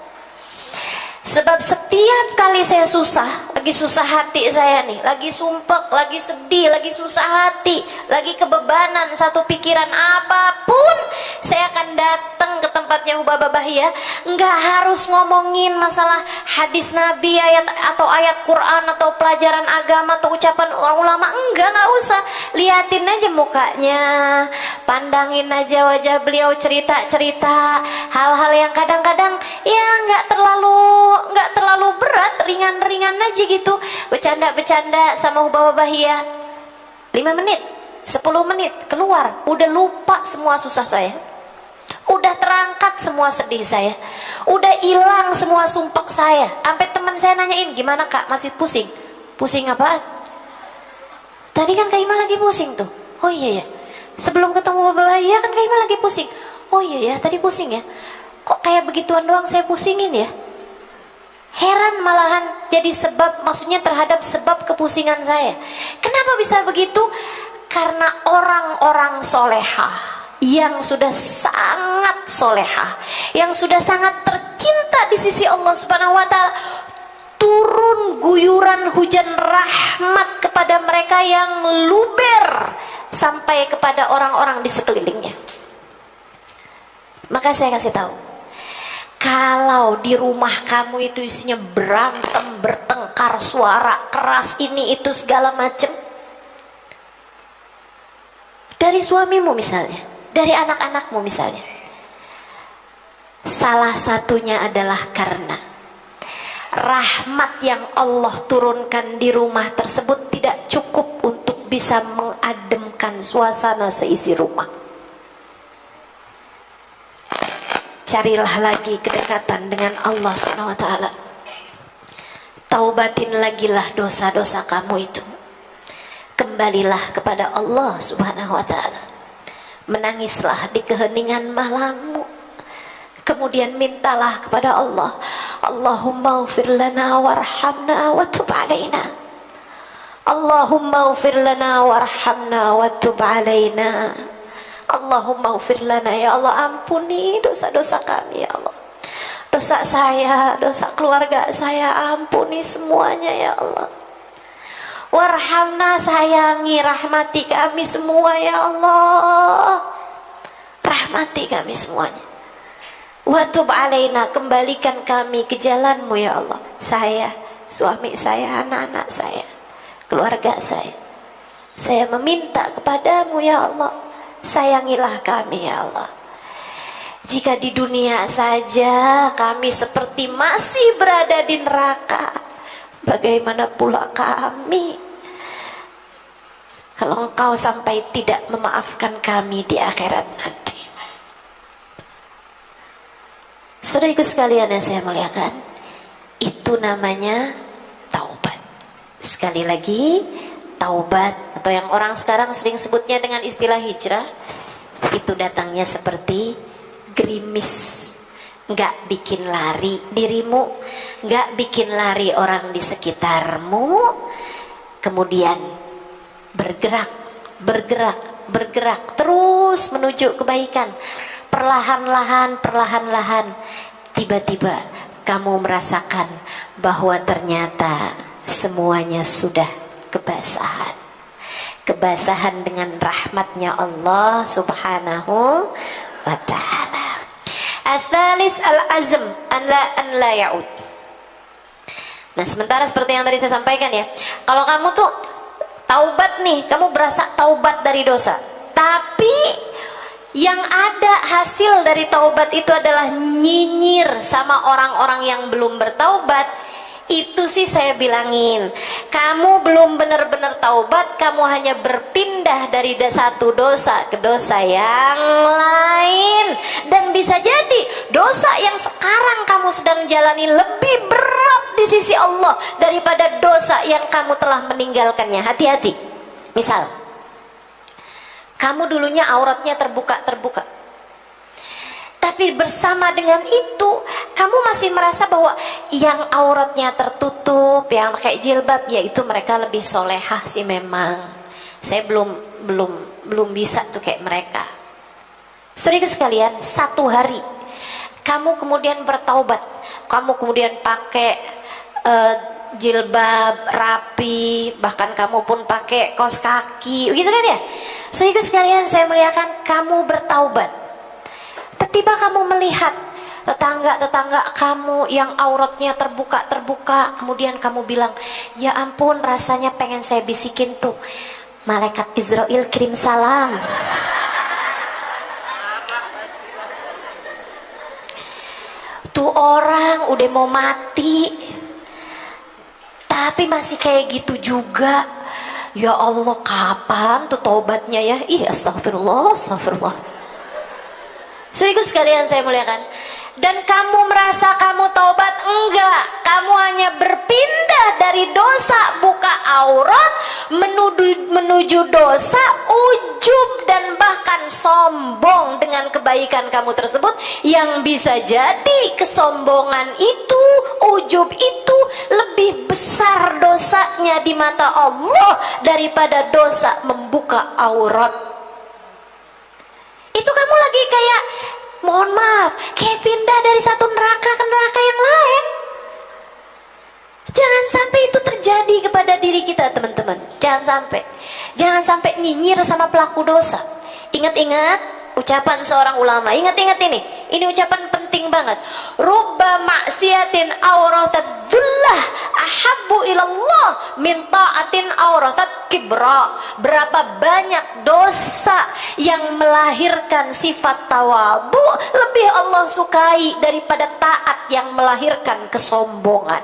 Sebab setiap kali saya susah, lagi susah hati saya nih, lagi sumpek, lagi sedih, lagi susah hati, lagi kebebanan, satu pikiran apapun, saya akan datang ke tempatnya Hubabah Bahiyah. Nggak harus ngomongin masalah hadis Nabi, ayat atau ayat Quran atau pelajaran agama atau ucapan orang ulama, nggak usah. Liatin aja mukanya, pandangin aja wajah beliau, cerita-cerita hal-hal yang kadang-kadang ya nggak terlalu berat, ringan-ringan aja gitu, bercanda-bercanda sama Hubabah Bahiyah. 5 menit, 10 menit keluar, udah lupa semua susah saya, udah terangkat semua sedih saya, udah hilang semua sumpek saya. Sampai teman saya nanyain, gimana kak, masih pusing? Pusing apaan? Tadi kan Kak Ima lagi pusing tuh. Oh iya ya, sebelum ketemu Hubabah Bahiyah kan Kak Ima lagi pusing. Oh iya ya, tadi pusing ya. Kok kayak begituan doang saya pusingin ya? Heran malahan jadi sebab, maksudnya terhadap sebab kepusingan saya. Kenapa bisa begitu? Karena orang-orang solehah yang sudah sangat solehah, yang sudah sangat tercinta di sisi Allah Subhanahu wa taala, turun guyuran hujan rahmat kepada mereka yang luber sampai kepada orang-orang di sekelilingnya. Maka saya kasih tahu, kalau di rumah kamu itu isinya berantem, bertengkar, suara keras, ini itu segala macam, dari suamimu misalnya, dari anak-anakmu misalnya, salah satunya adalah karena rahmat yang Allah turunkan di rumah tersebut tidak cukup untuk bisa mengademkan suasana seisi rumah. Carilah lagi kedekatan dengan Allah Subhanahu wa taala. Taubatin lagilah dosa-dosa kamu itu. Kembalilah kepada Allah Subhanahu wa taala. Menangislah di keheningan malammu. Kemudian mintalah kepada Allah, Allahumma ighfir lana warhamna wa tub alaina. Allahumma ighfir lana warhamna wa tub alaina. Allahumma ighfir lana, ya Allah ampuni dosa-dosa kami ya Allah. Dosa saya, dosa keluarga saya, ampuni semuanya ya Allah. Warhamna, sayangi, rahmati kami semua ya Allah. Rahmati kami semuanya. Wa tub alaina, kembalikan kami ke jalanmu ya Allah. Saya, suami saya, anak-anak saya, keluarga saya meminta kepadamu ya Allah, sayangilah kami ya Allah. Jika di dunia saja kami seperti masih berada di neraka, bagaimana pula kami kalau Engkau sampai tidak memaafkan kami di akhirat nanti. Saudaraku sekalian yang saya muliakan, itu namanya taubat. Sekali lagi, taubat atau yang orang sekarang sering sebutnya dengan istilah hijrah, itu datangnya seperti gerimis, nggak bikin lari dirimu, nggak bikin lari orang di sekitarmu, kemudian bergerak terus menuju kebaikan. Perlahan-lahan tiba-tiba kamu merasakan bahwa ternyata semuanya sudah kebasahan dengan rahmatnya Allah Subhanahu wa ta'ala. Al-thalis al-azm an la ya'ud. Nah, sementara seperti yang tadi saya sampaikan ya, kalau kamu tuh taubat nih, kamu berasa taubat dari dosa, tapi yang ada hasil dari taubat itu adalah nyinyir sama orang-orang yang belum bertaubat, itu sih saya bilangin, kamu belum benar-benar taubat, kamu hanya berpindah dari satu dosa ke dosa yang lain. Dan bisa jadi dosa yang sekarang kamu sedang jalani lebih berat di sisi Allah daripada dosa yang kamu telah meninggalkannya. Hati-hati. Misal, kamu dulunya auratnya terbuka, tapi bersama dengan itu kamu masih merasa bahwa yang auratnya tertutup, yang pakai jilbab, ya itu mereka lebih solehah sih memang. Saya belum bisa tuh kayak mereka. Saudara sekalian, satu hari kamu kemudian bertaubat, kamu kemudian pakai jilbab rapi, bahkan kamu pun pakai kaos kaki, begitu kan ya? Saudara sekalian, saya muliakan, kamu bertaubat. Tiba kamu melihat tetangga kamu yang auratnya terbuka, kemudian kamu bilang, ya ampun, rasanya pengen saya bisikin tuh, malaikat Israel kirim salam. Tuh orang udah mau mati, tapi masih kayak gitu juga. Ya Allah, kapan tuh taubatnya ya? Ih, astagfirullah. Saudara sekalian saya muliakan, dan kamu merasa kamu taubat? Enggak, kamu hanya berpindah dari dosa buka aurat menuju dosa ujub dan bahkan sombong dengan kebaikan kamu tersebut, yang bisa jadi kesombongan itu, ujub itu lebih besar dosanya di mata Allah daripada dosa membuka aurat. Itu kamu lagi kayak, mohon maaf, kayak pindah dari satu neraka ke neraka yang lain. Jangan sampai itu terjadi kepada diri kita, teman-teman. Jangan sampai nyinyir sama pelaku dosa. Ingat-ingat ucapan seorang ulama. Ingat-ingat ini ucapan penting banget. Rubba maksiatin awrathat dhullah ahabbu ilallah min ta'atin awrathat kibra. Berapa banyak dosa yang melahirkan sifat tawadhu lebih Allah sukai daripada taat yang melahirkan kesombongan.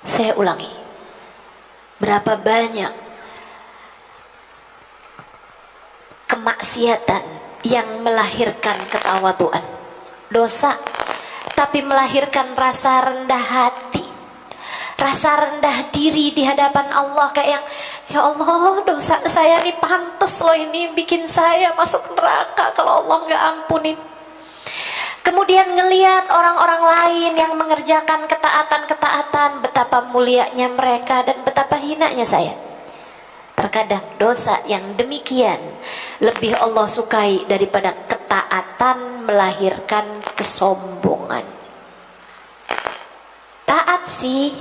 Saya ulangi, berapa banyak kemaksiatan yang melahirkan ketawaduan, dosa tapi melahirkan rasa rendah hati, rasa rendah diri di hadapan Allah, kayak yang, ya Allah, dosa saya ini pantas loh, ini bikin saya masuk neraka kalau Allah nggak ampunin. Kemudian ngelihat orang-orang lain yang mengerjakan ketaatan, betapa mulianya mereka dan betapa hinanya saya. Terkadang dosa yang demikian lebih Allah sukai daripada ketaatan melahirkan kesombongan. Taat sih,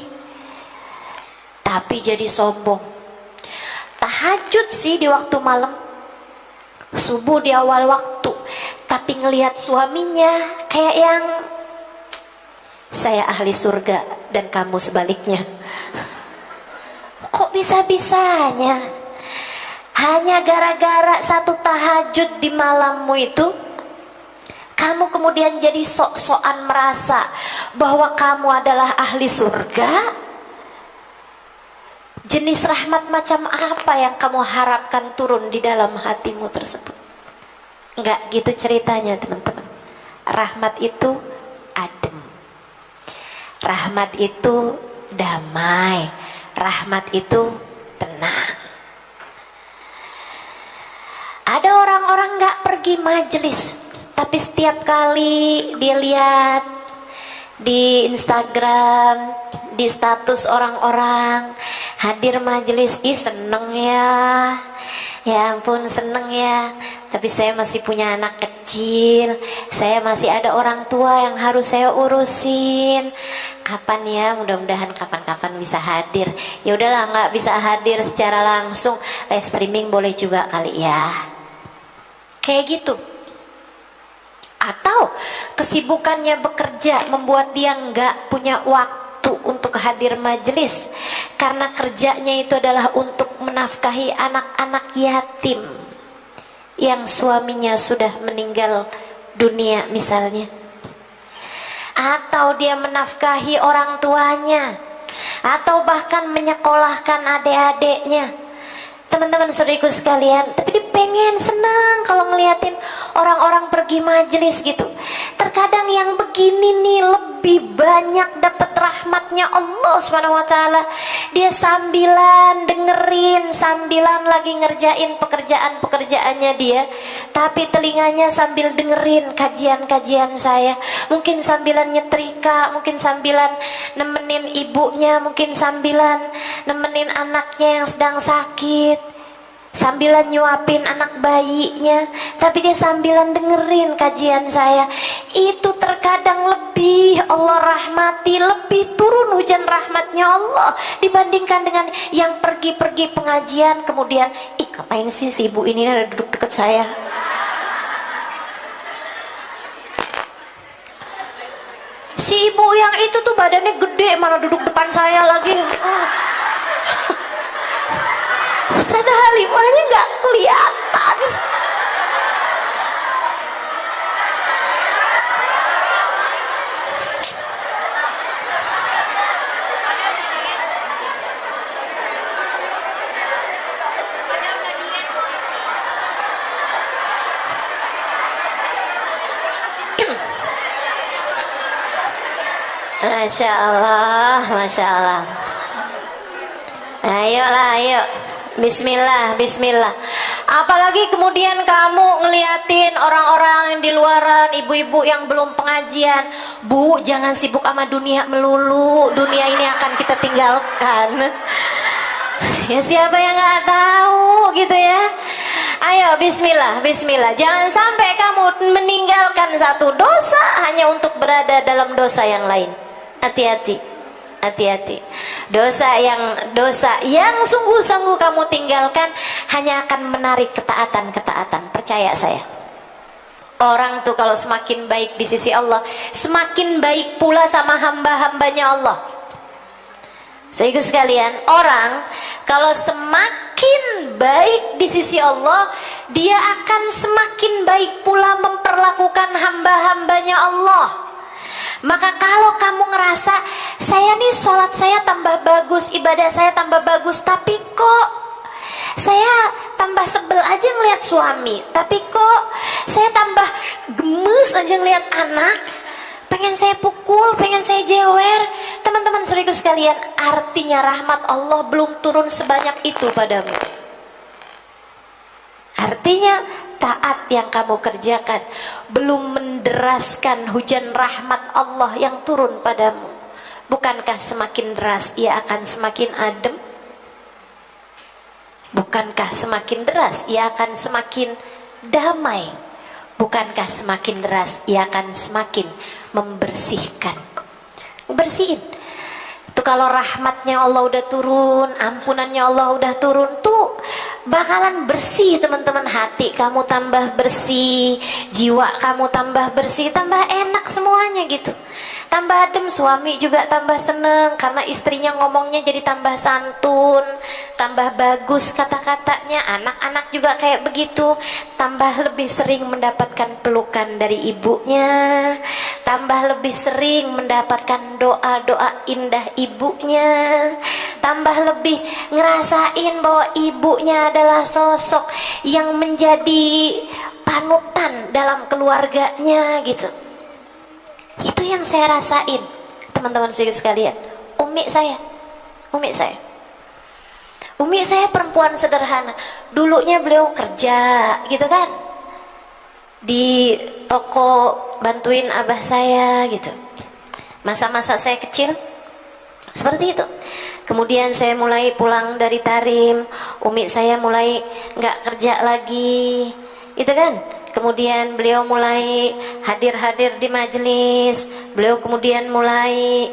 tapi jadi sombong. Tahajud sih di waktu malam, subuh di awal waktu, tapi ngelihat suaminya kayak yang, saya ahli surga dan kamu sebaliknya. Kok bisa-bisanya hanya gara-gara satu tahajud di malammu itu kamu kemudian jadi sok-sokan merasa bahwa kamu adalah ahli surga? Jenis rahmat macam apa yang kamu harapkan turun di dalam hatimu tersebut? Enggak gitu ceritanya, teman-teman. Rahmat itu adem, rahmat itu damai, rahmat itu tenang. Ada orang-orang gak pergi majelis, tapi setiap kali dia lihat di Instagram, di status orang-orang hadir majelis, ih seneng ya, ya ampun seneng ya, tapi saya masih punya anak kecil, saya masih ada orang tua yang harus saya urusin. Kapan ya, mudah-mudahan kapan-kapan bisa hadir. Ya udahlah, nggak bisa hadir secara langsung, live streaming boleh juga kali ya. Kayak gitu. Atau atau kesibukannya bekerja membuat dia nggak punya waktu untuk hadir majelis karena kerjanya itu adalah untuk menafkahi anak-anak yatim yang suaminya sudah meninggal dunia misalnya, atau dia menafkahi orang tuanya, atau bahkan menyekolahkan adik-adiknya. Teman-teman saudariku sekalian, tapi dia pengen senang kalau ngeliatin orang-orang pergi majelis gitu. Terkadang yang begini nih lebih banyak dapat rahmatnya Allah SWT. Dia sambilan dengerin, sambilan lagi ngerjain pekerjaan-pekerjaannya dia, tapi telinganya sambil dengerin kajian-kajian saya. Mungkin sambilan nyetrika, mungkin sambilan nemenin ibunya, mungkin sambilan nemenin anaknya yang sedang sakit, sambilan nyuapin anak bayinya, tapi dia sambilan dengerin kajian saya. Itu terkadang lebih Allah rahmati, lebih turun hujan rahmatnya Allah dibandingkan dengan yang pergi-pergi pengajian kemudian, ih ngapain sih si ibu ini ada duduk dekat saya. Si ibu yang itu tuh badannya gede, mana duduk depan saya lagi. Ustaz Halimahnya nggak kelihatan. Masya Allah, Masya Allah. Ayolah, ayo. Bismillah, bismillah. Apalagi kemudian kamu ngeliatin orang-orang yang di luaran, ibu-ibu yang belum pengajian. Bu, jangan sibuk sama dunia melulu. Dunia ini akan kita tinggalkan. Ya siapa yang nggak tahu gitu ya. Ayo bismillah, bismillah. Jangan sampai kamu meninggalkan satu dosa hanya untuk berada dalam dosa yang lain. Hati-hati, hati-hati. Dosa yang sungguh-sungguh kamu tinggalkan hanya akan menarik ketaatan-ketaatan. Percaya saya. Orang tuh kalau semakin baik di sisi Allah, semakin baik pula sama hamba-hambanya Allah. Saudaraku sekalian, orang kalau semakin baik di sisi Allah, dia akan semakin baik pula memperlakukan hamba-hambanya Allah. Maka kalau kamu ngerasa, saya nih sholat saya tambah bagus, ibadah saya tambah bagus, tapi kok saya tambah sebel aja ngelihat suami, tapi kok saya tambah gemes aja ngelihat anak, pengen saya pukul, pengen saya jewer. Teman-teman saudaraku sekalian, artinya rahmat Allah belum turun sebanyak itu padamu. Artinya taat yang kamu kerjakan belum menderaskan hujan rahmat Allah yang turun padamu. Bukankah semakin deras ia akan semakin adem? Bukankah semakin deras ia akan semakin damai? Bukankah semakin deras ia akan semakin membersihkan? Bersihin. Itu kalau rahmatnya Allah udah turun, ampunannya Allah udah turun, tuh bakalan bersih teman-teman. Hati kamu tambah bersih, jiwa kamu tambah bersih, tambah enak semuanya gitu. Tambah adem, suami juga tambah seneng karena istrinya ngomongnya jadi tambah santun, tambah bagus kata-katanya. Anak-anak juga kayak begitu, tambah lebih sering mendapatkan pelukan dari ibunya, tambah lebih sering mendapatkan doa-doa indah ibunya, tambah lebih ngerasain bahwa ibunya adalah sosok yang menjadi panutan dalam keluarganya gitu. Itu yang saya rasain, teman-teman sekalian. Umi saya perempuan sederhana. Dulunya beliau kerja gitu kan, di toko bantuin abah saya gitu. Masa-masa saya kecil seperti itu. Kemudian saya mulai pulang dari Tarim, umi saya mulai nggak kerja lagi, itu kan. Kemudian beliau mulai hadir-hadir di majelis. Beliau kemudian mulai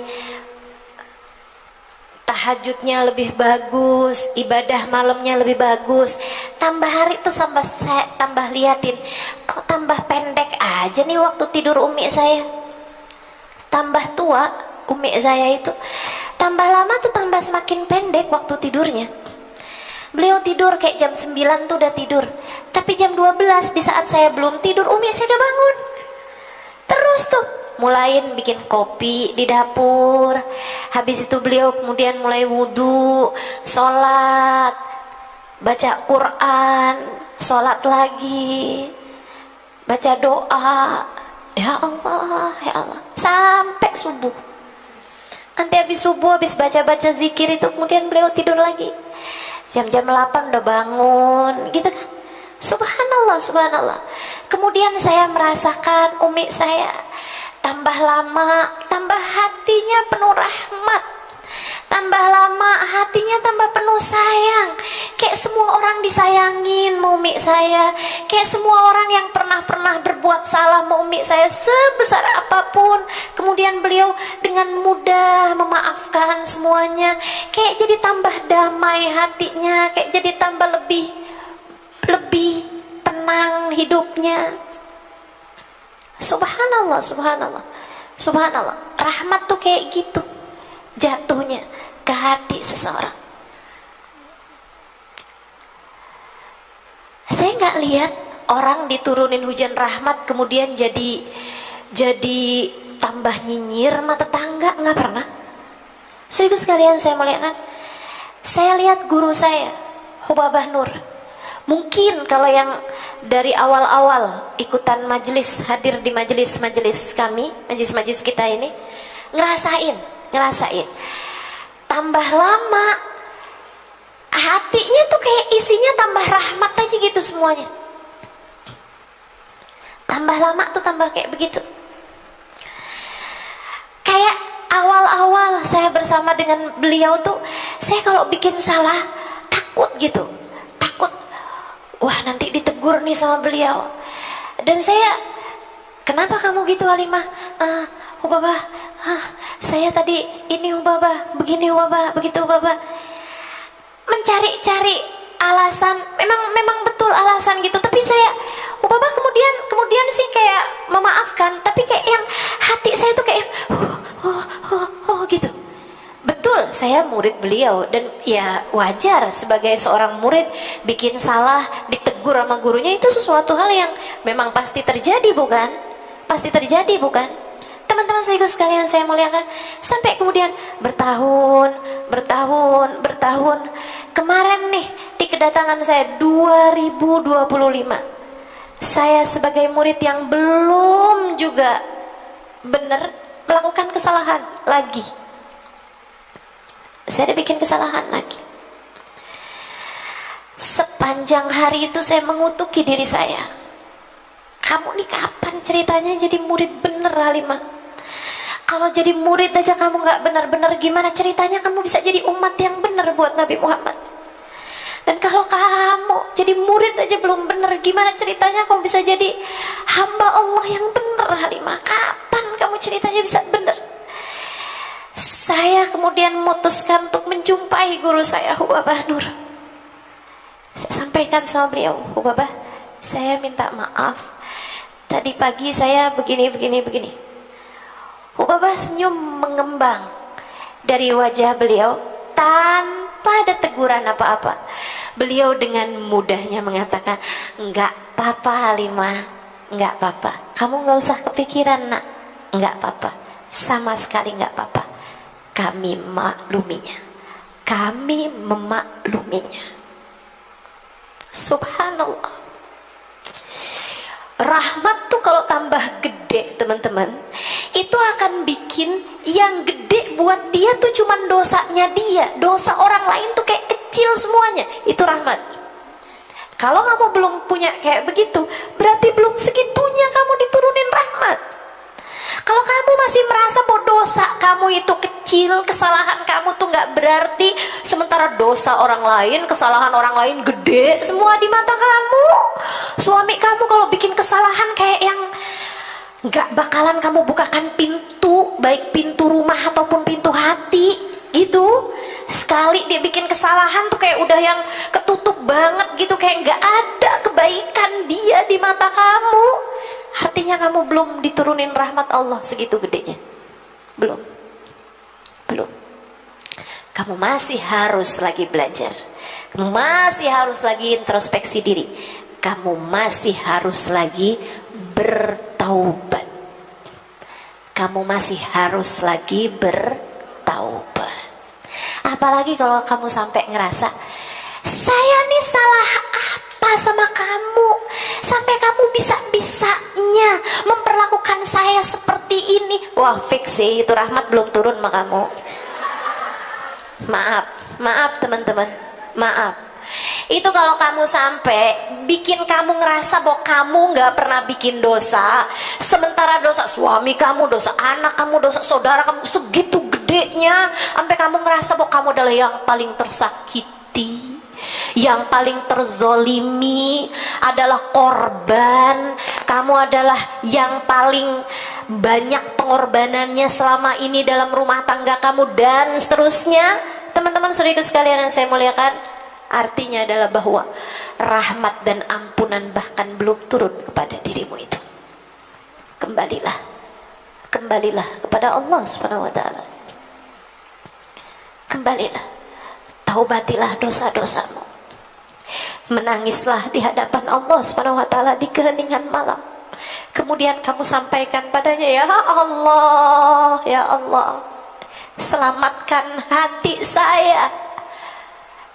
tahajudnya lebih bagus, ibadah malamnya lebih bagus. Tambah hari tuh saya tambah liatin, kok tambah pendek aja nih waktu tidur umi saya. Tambah tua umi saya itu, tambah lama tuh tambah semakin pendek waktu tidurnya. Beliau tidur kayak jam 9 tuh udah tidur, tapi jam 12 di saat saya belum tidur umi saya udah bangun. Terus tuh mulain bikin kopi di dapur. Habis itu beliau kemudian mulai wudhu, sholat, baca Quran, sholat lagi, baca doa, ya Allah, ya Allah, sampai subuh. Nanti habis subuh, habis baca-baca zikir itu kemudian beliau tidur lagi. Jam-jam 8 udah bangun, gitu kan. Subhanallah, subhanallah. Kemudian saya merasakan umi saya tambah lama, tambah hatinya penuh rahmat. Tambah lama hatinya tambah penuh sayang. Kayak semua orang disayangin sama umi saya. Kayak semua orang yang pernah berbuat salah sama umi saya sebesar apapun, kemudian beliau dengan mudah memaafkan semuanya. Kayak jadi tambah damai hatinya, kayak jadi tambah lebih tenang hidupnya. Subhanallah, subhanallah, subhanallah. Rahmat tuh kayak gitu jatuhnya ke hati seseorang. Saya nggak lihat orang diturunin hujan rahmat kemudian jadi tambah nyinyir sama tetangga, nggak pernah. Serius sekalian saya melihat, saya lihat guru saya Hubabah Nur. Mungkin kalau yang dari awal-awal ikutan majelis, hadir di majelis kami, majelis kita ini, ngerasain tambah lama hatinya tuh kayak isinya tambah rahmat aja gitu semuanya. Tambah lama tuh tambah kayak begitu. Kayak awal-awal saya bersama dengan beliau tuh, saya kalau bikin salah takut gitu, wah nanti ditegur nih sama beliau. Dan saya, kenapa kamu gitu Halimah? Hubabah, saya tadi ini Hubabah, begini Hubabah, begitu Hubabah. Mencari-cari alasan, memang betul alasan gitu. Tapi saya, Hubabah kemudian sih kayak memaafkan, tapi kayak yang hati saya tuh kayak gitu. Betul, saya murid beliau dan ya wajar sebagai seorang murid bikin salah, ditegur sama gurunya itu sesuatu hal yang memang pasti terjadi, bukan? Pasti terjadi, bukan? Teman-teman saya sekalian saya muliakan, sampai kemudian bertahun. Kemarin nih di kedatangan saya 2025, saya sebagai murid yang belum juga benar melakukan kesalahan lagi. Saya bikin kesalahan lagi. Sepanjang hari itu saya mengutuki diri saya. Kamu nih kapan ceritanya jadi murid bener Halimah? Kalau jadi murid aja kamu gak benar-benar, gimana ceritanya kamu bisa jadi umat yang benar buat Nabi Muhammad? Dan kalau kamu jadi murid aja belum benar, gimana ceritanya kamu bisa jadi hamba Allah yang benar Halimah? Kapan kamu ceritanya bisa benar? Saya kemudian memutuskan untuk menjumpai guru saya Hubabah Nur. Saya sampaikan sama beliau, Hubabah, saya minta maaf, tadi pagi saya begini. Hubabah senyum mengembang dari wajah beliau tanpa ada teguran apa-apa. Beliau dengan mudahnya mengatakan, enggak apa-apa Halimah, enggak apa-apa, kamu enggak usah kepikiran nak, enggak apa-apa, sama sekali enggak apa-apa. Kami memakluminya. Subhanallah. Rahmat tuh kalau tambah gede teman-teman, itu akan bikin yang gede buat dia tuh cuman dosanya dia, dosa orang lain tuh kayak kecil semuanya. Itu rahmat. Kalau kamu belum punya kayak begitu, berarti belum segitunya kamu diturunin rahmat. Kalau kamu masih merasa bahwa dosa kamu itu kecil, kesalahan kamu tuh gak berarti, sementara dosa orang lain, kesalahan orang lain gede semua di mata kamu. Suami kamu kalau bikin kesalahan kayak yang gak bakalan kamu bukakan pintu, baik pintu rumah ataupun pintu hati gitu. sekali dia bikin kesalahan tuh kayak udah yang ketutup banget gitu, kayak nggak ada kebaikan dia di mata kamu. Artinya kamu belum diturunin rahmat Allah segitu gedenya. Belum. Kamu masih harus lagi belajar. Kamu masih harus lagi introspeksi diri. Kamu masih harus lagi bertaubat. Kamu masih harus lagi bertaubat. Apalagi kalau kamu sampai ngerasa, saya nih salah apa sama kamu sampai kamu bisa-bisanya memperlakukan saya seperti ini. Wah, fix sih, itu rahmat belum turun sama kamu. Maaf teman-teman, maaf. Itu kalau kamu sampai bikin kamu ngerasa bahwa kamu gak pernah bikin dosa, sementara dosa suami kamu, dosa anak kamu, dosa saudara kamu segitu gedenya, sampai kamu ngerasa bahwa kamu adalah yang paling tersakiti, yang paling terzolimi, adalah korban, kamu adalah yang paling banyak pengorbanannya selama ini dalam rumah tangga kamu, dan seterusnya. Teman-teman saudaraku sekalian yang saya muliakan, artinya adalah bahwa rahmat dan ampunan bahkan belum turun kepada dirimu itu. Kembalilah kepada Allah Subhanahu wa taala. Kembalilah, taubatilah dosa-dosamu. Menangislah di hadapan Allah Subhanahu wa taala di keheningan malam. Kemudian kamu sampaikan padanya, ya Allah, selamatkan hati saya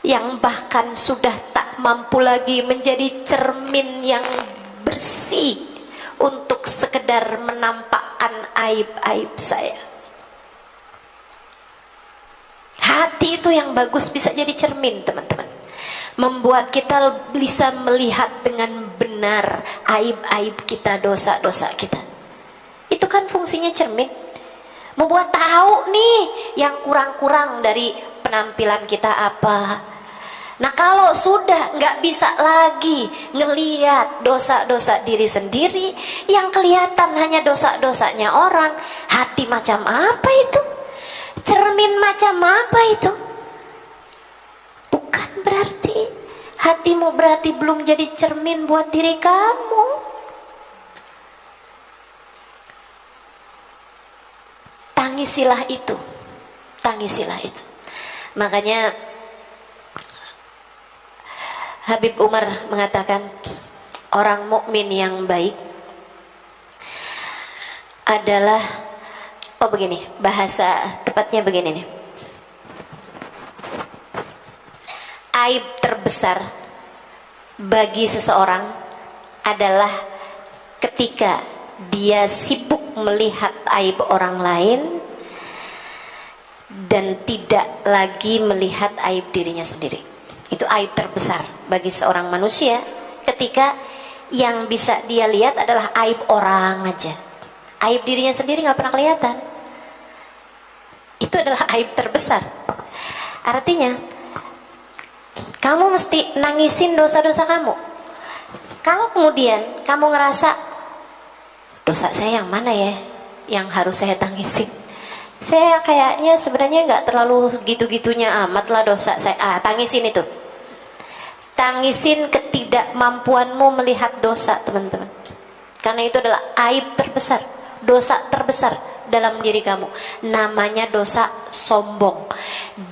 yang bahkan sudah tak mampu lagi menjadi cermin yang bersih untuk sekedar menampakkan aib-aib saya. Hati itu yang bagus bisa jadi cermin, teman-teman, membuat kita bisa melihat dengan benar aib-aib kita, dosa-dosa kita. Itu kan fungsinya cermin, membuat tahu nih yang kurang-kurang dari penampilan kita apa. Nah, kalau sudah nggak bisa lagi ngelihat dosa-dosa diri sendiri, yang kelihatan hanya dosa-dosanya orang, hati macam apa itu? Cermin macam apa itu? Bukan berarti hatimu berarti belum jadi cermin buat diri kamu. Tangisilah itu. Makanya Habib Umar mengatakan, orang mukmin yang baik adalah, begini, bahasa tepatnya begini nih, aib terbesar bagi seseorang adalah ketika dia sibuk melihat aib orang lain dan tidak lagi melihat aib dirinya sendiri. Itu aib terbesar bagi seorang manusia, ketika yang bisa dia lihat adalah aib orang aja, aib dirinya sendiri nggak pernah kelihatan. Itu adalah aib terbesar. Artinya kamu mesti nangisin dosa-dosa kamu. Kalau kemudian kamu ngerasa, dosa saya yang mana ya yang harus saya tangisin, saya kayaknya sebenarnya nggak terlalu gitu-gitunya amat lah dosa saya, tangisin itu. Tangisin ketidakmampuanmu melihat dosa, teman-teman, karena itu adalah aib terbesar, dosa terbesar dalam diri kamu. Namanya dosa sombong.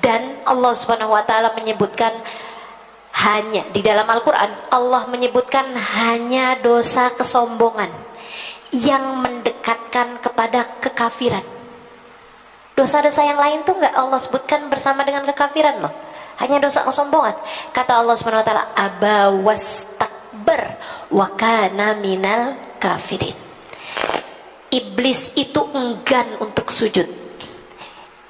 Dan Allah Subhanahu wa taala menyebutkan, hanya di dalam Al-Quran Allah menyebutkan hanya dosa kesombongan yang mendekatkan kepada kekafiran. Dosa-dosa yang lain tuh nggak Allah sebutkan bersama dengan kekafiran loh, hanya dosa kesombongan. Kata Allah Subhanahu wa taala, aba wastakbar wa kana minal kafirin. Iblis itu enggan untuk sujud,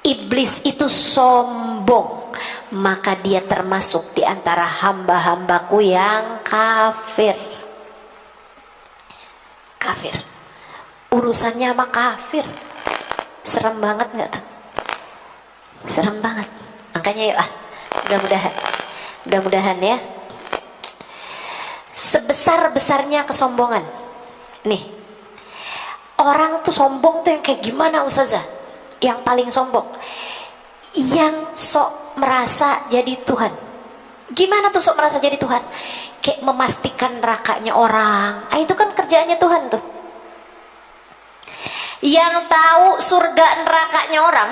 iblis itu sombong, maka dia termasuk di antara hamba-hambaku yang kafir. Kafir, urusannya sama kafir. Serem banget nggak tuh? Serem banget. Makanya yuk mudah-mudahan ya, sebesar-besarnya kesombongan nih, orang tuh sombong tuh yang kayak gimana Ustazah? Yang paling sombong, yang sok merasa jadi Tuhan. Gimana tuh sok merasa jadi Tuhan? Kayak memastikan nerakanya orang. Itu kan kerjaannya Tuhan tuh. Yang tahu surga nerakanya orang,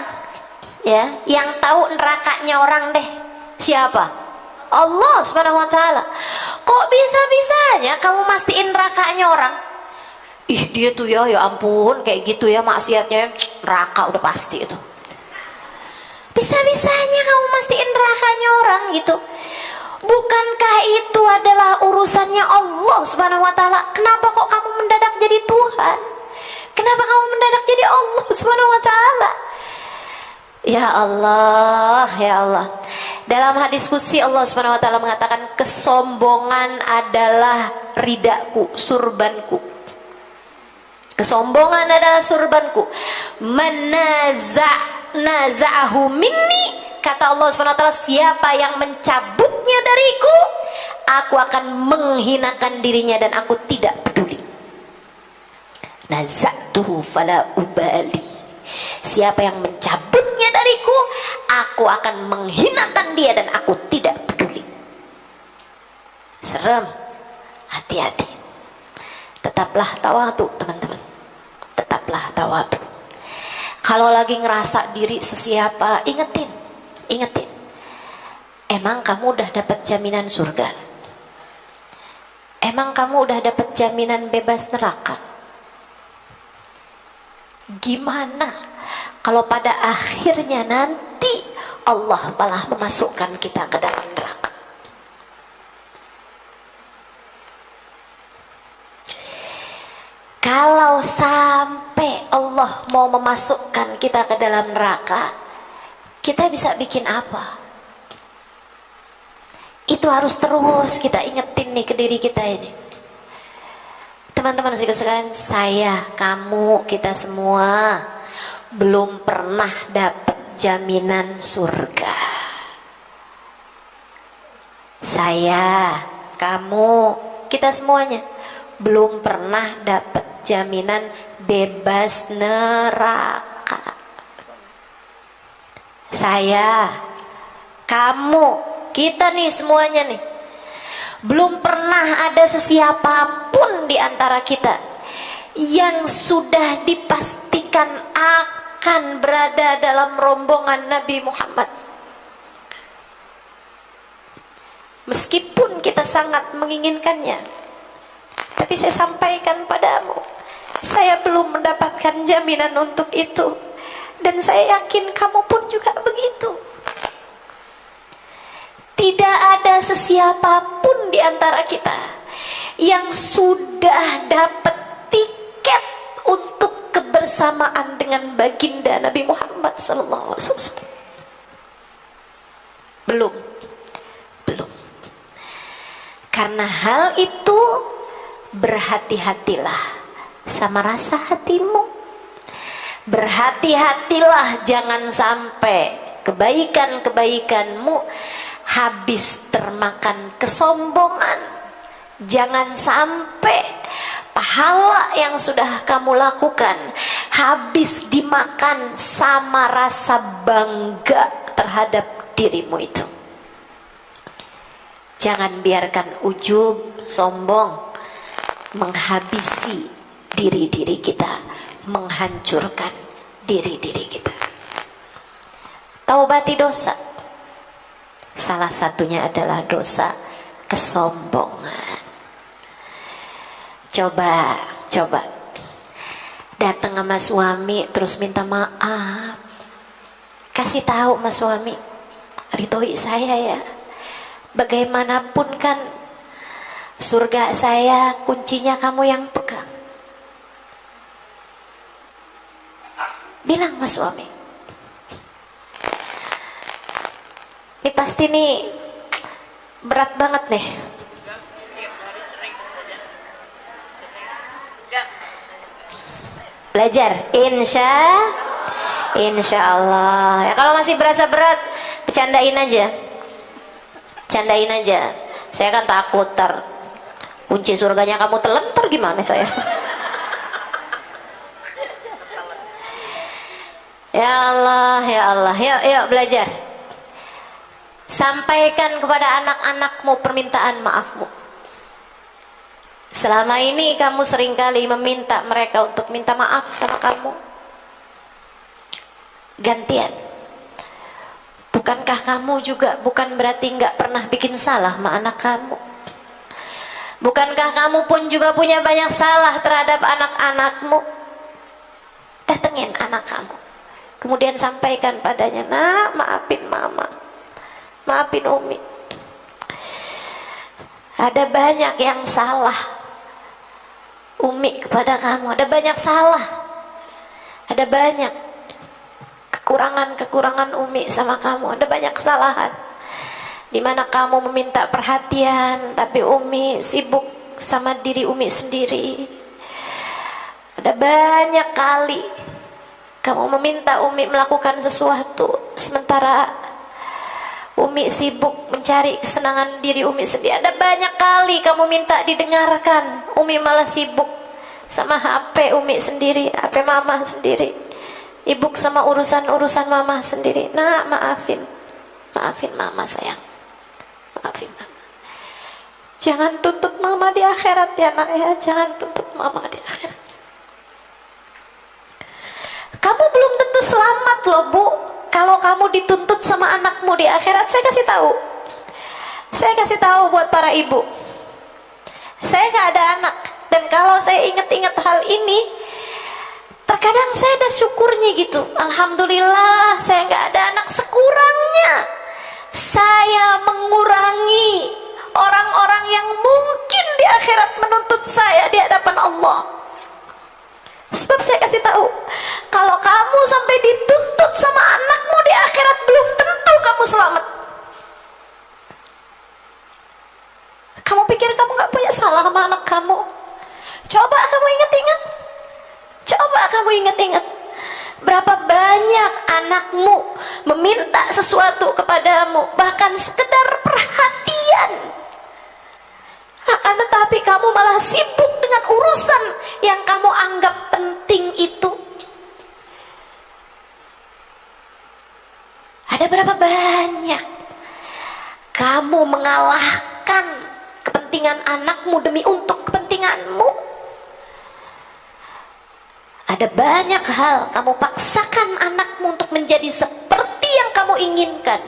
ya, yang tahu nerakanya orang deh. Siapa? Allah Subhanahu wa taala. Kok bisa-bisanya kamu mastiin nerakanya orang? Ih, dia tuh ya ampun, kayak gitu ya maksiatnya, neraka udah pasti itu. Bisa-bisanya kamu mastiin nerakanya orang gitu. Bukankah itu adalah urusannya Allah Subhanahu wa taala? Kenapa kok kamu mendadak jadi Tuhan? Kenapa kamu mendadak jadi Allah Subhanahu wa taala? Ya Allah, ya Allah. Dalam hadis qudsi Allah Subhanahu wa taala mengatakan, kesombongan adalah ridaku, surbanku. Kesombongan adalah surbanku. Naza'ahu minni, kata Allah Subhanahu wa taala, siapa yang mencabutnya dariku, aku akan menghinakan dirinya dan aku tidak peduli. Naza'tuhu fala ubali, siapa yang mencabutnya dariku, aku akan menghinakan dia dan aku tidak peduli. Serem. Hati-hati. Tetaplah tawadhu, teman-teman. Tetaplah tawadhu. Kalau lagi ngerasa diri sesiapa, ingetin. Emang kamu udah dapat jaminan surga? Emang kamu udah dapat jaminan bebas neraka? Gimana kalau pada akhirnya nanti Allah malah memasukkan kita ke dalam neraka? Kalau sampai Allah mau memasukkan kita ke dalam neraka, kita bisa bikin apa? Itu harus terus kita ingetin nih ke diri kita ini. Teman-teman sekalian, saya, kamu, kita semua belum pernah dapat jaminan surga. Saya, kamu, kita semuanya belum pernah dapat jaminan bebas neraka. Saya, kamu, kita nih semuanya nih, belum pernah ada sesiapapun di antara kita yang sudah dipastikan akan berada dalam rombongan Nabi Muhammad. Meskipun kita sangat menginginkannya, tapi saya sampaikan padamu, saya belum mendapatkan jaminan untuk itu. Dan saya yakin kamu pun juga begitu. Tidak ada sesiapapun di antara kita yang sudah dapat tiket untuk kebersamaan dengan baginda Nabi Muhammad SAW. Belum. Karena hal itu, berhati-hatilah sama rasa hatimu. Berhati-hatilah jangan sampai kebaikan-kebaikanmu habis termakan kesombongan. Jangan sampai pahala yang sudah kamu lakukan habis dimakan sama rasa bangga terhadap dirimu itu. Jangan biarkan ujub, sombong menghabisi diri-diri kita, menghancurkan diri-diri kita. Taubati dosa. Salah satunya adalah dosa kesombongan. Coba datang sama suami terus minta maaf. Kasih tahu sama suami, ridhoi saya ya. Bagaimanapun kan surga saya kuncinya kamu yang pegang. Bilang sama suami. Ini pasti nih berat banget nih. Belajar, insya Allah. Ya, kalau masih berasa berat, bercandain aja. Saya kan takut kunci surganya kamu telan, gimana saya? Ya Allah, yuk belajar. Sampaikan kepada anak-anakmu permintaan maafmu. Selama ini kamu seringkali meminta mereka untuk minta maaf sama kamu. Gantian. Bukankah kamu juga bukan berarti nggak pernah bikin salah sama anak kamu? Bukankah kamu pun juga punya banyak salah terhadap anak-anakmu? Datengin anak kamu, kemudian sampaikan padanya, nak, maafin mama, maafin Umi. Ada banyak yang salah Umi kepada kamu, ada banyak salah, ada banyak kekurangan Umi sama kamu, ada banyak kesalahan di mana kamu meminta perhatian tapi Umi sibuk sama diri Umi sendiri. Ada banyak kali kamu meminta Umi melakukan sesuatu sementara Umi sibuk mencari kesenangan diri Umi sendiri. Ada banyak kali kamu minta didengarkan, Umi malah sibuk sama HP Umi sendiri, HP mama sendiri, sibuk sama urusan-urusan mama sendiri. Nah, maafin mama sayang, maafin mama. Jangan tuntut mama di akhirat ya nak ya, jangan tuntut mama di akhirat. Kamu belum tentu selamat loh bu, kalau kamu dituntut sama anakmu di akhirat. Saya kasih tahu buat para ibu, saya gak ada anak, dan kalau saya ingat-ingat hal ini, terkadang saya ada syukurnya gitu. Alhamdulillah saya gak ada anak. Sekurangnya saya mengurangi orang-orang yang mungkin di akhirat menuntut saya di hadapan Allah. Sebab saya kasih tahu, kalau kamu sampai dituntut sama anakmu di akhirat, belum tentu kamu selamat. Kamu pikir kamu gak punya salah sama anak kamu? Coba kamu ingat-ingat. Coba kamu ingat-ingat. Berapa banyak anakmu meminta sesuatu kepadamu, bahkan sekedar perhatian. Akan tetapi kamu malah sibuk dengan urusan yang kamu anggap penting itu. Ada berapa banyak kamu mengalahkan kepentingan anakmu demi untuk kepentinganmu? Ada banyak hal kamu paksakan anakmu untuk menjadi seperti yang kamu inginkan,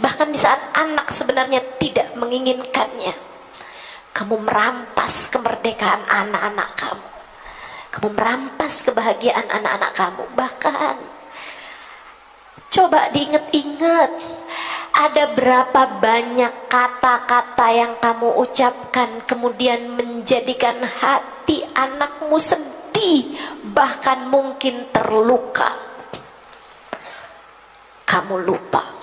bahkan di saat anak sebenarnya tidak menginginkannya. Kamu merampas kemerdekaan anak-anak kamu, kamu merampas kebahagiaan anak-anak kamu. Bahkan coba diingat-ingat, ada berapa banyak kata-kata yang kamu ucapkan kemudian menjadikan hati anakmu sedih, bahkan mungkin terluka. Kamu lupa,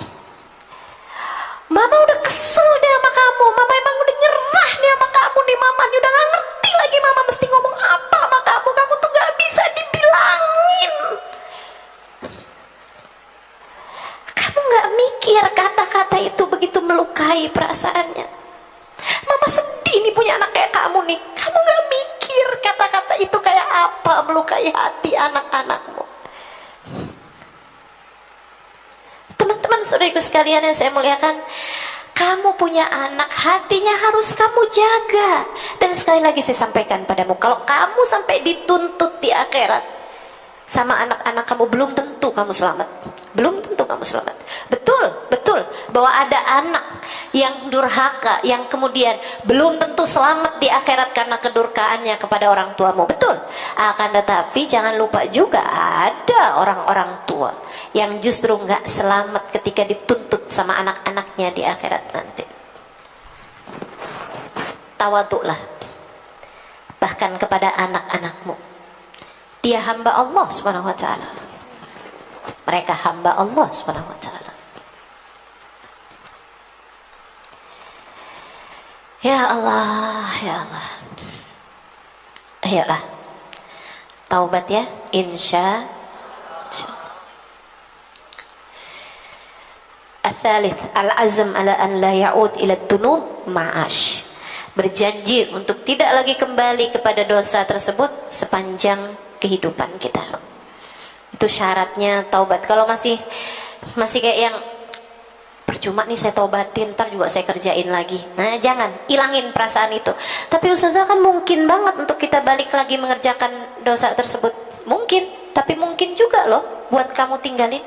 mama udah kesel deh sama kamu, mama emang udah nyerah nih sama kamu nih, mama nih udah gak ngerti lagi mama mesti ngomong apa sama kamu, kamu tuh gak bisa dibilangin. Kamu gak mikir kata-kata itu begitu melukai perasaannya. Mama sedih nih punya anak kayak kamu nih. Kamu gak mikir kata-kata itu kayak apa melukai hati anak-anakmu. Teman-teman saudaraku sekalian yang saya muliakan, kamu punya anak, hatinya harus kamu jaga. Dan sekali lagi saya sampaikan padamu, kalau kamu sampai dituntut di akhirat sama anak-anak kamu, belum tentu kamu selamat. Belum tentu kamu selamat. Betul bahwa ada anak yang durhaka, yang kemudian belum tentu selamat di akhirat karena kedurkaannya kepada orang tuamu. Betul. Akan tetapi jangan lupa juga ada orang-orang tua yang justru nggak selamat ketika dituntut sama anak-anaknya di akhirat nanti. Tawaduklah bahkan kepada anak-anakmu. Dia hamba Allah Subhanahu wa taala. Mereka hamba Allah Subhanahu wa taala. Ya Allah, ya Allah. Ayolah. Taubat ya, insya Allah. Al-thalith, al-azm ala an la ya'ud ila dunub ma'ash. Berjanji untuk tidak lagi kembali kepada dosa tersebut sepanjang kehidupan kita. Itu syaratnya taubat. Kalau masih kayak yang percuma nih saya taubatin, ntar juga saya kerjain lagi. Nah, jangan, ilangin perasaan itu. Tapi ustazah, kan mungkin banget untuk kita balik lagi mengerjakan dosa tersebut. Mungkin, tapi mungkin juga loh buat kamu tinggalin.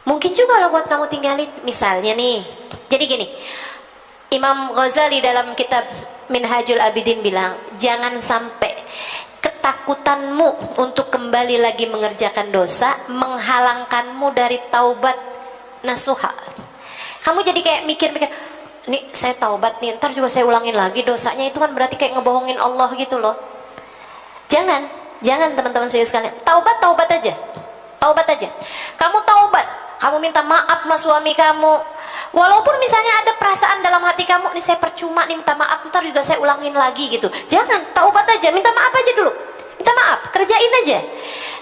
Mungkin juga loh buat kamu tinggalin. Misalnya nih, jadi gini, Imam Ghazali dalam kitab Minhajul Abidin bilang, jangan sampai ketakutanmu untuk kembali lagi mengerjakan dosa menghalangkanmu dari taubat nasuha. Kamu jadi kayak mikir-mikir, nih saya taubat nih, ntar juga saya ulangin lagi dosanya, itu kan berarti kayak ngebohongin Allah gitu loh. Jangan teman-teman saya sekalian, taubat aja. Kamu taubat, kamu minta maaf sama suami kamu. Walaupun misalnya ada perasaan dalam hati kamu, nih saya percuma nih minta maaf, ntar juga saya ulangin lagi gitu. Jangan, taubat aja, minta maaf aja dulu. Minta maaf, kerjain aja.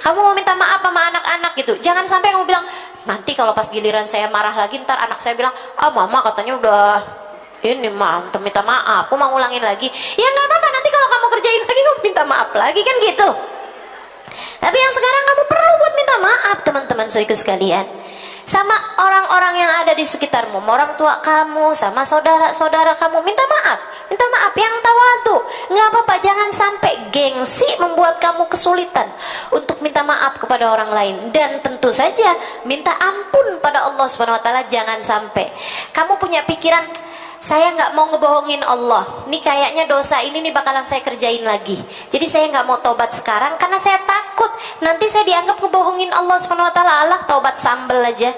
Kamu mau minta maaf sama anak-anak gitu, jangan sampai kamu bilang, nanti kalau pas giliran saya marah lagi, ntar anak saya bilang, mama katanya udah ini mah untuk minta maaf, aku mau ulangin lagi. Ya nggak apa-apa, nanti kalau kamu kerjain lagi kamu minta maaf lagi, kan gitu. Tapi yang sekarang kamu perlu buat minta maaf, teman-teman saudara sekalian, sama orang-orang yang ada di sekitarmu, orang tua kamu, sama saudara-saudara kamu. Minta maaf yang tawadu. Nggak apa-apa, jangan sampai gengsi membuat kamu kesulitan untuk minta maaf kepada orang lain. Dan tentu saja minta ampun pada Allah Subhanahu Wa Taala. Jangan sampai kamu punya pikiran, saya nggak mau ngebohongin Allah, nih kayaknya dosa ini nih bakalan saya kerjain lagi, jadi saya nggak mau tobat sekarang karena saya takut nanti saya dianggap ngebohongin Allah Subhanahu Wa Taala. Allah, tobat sambel aja,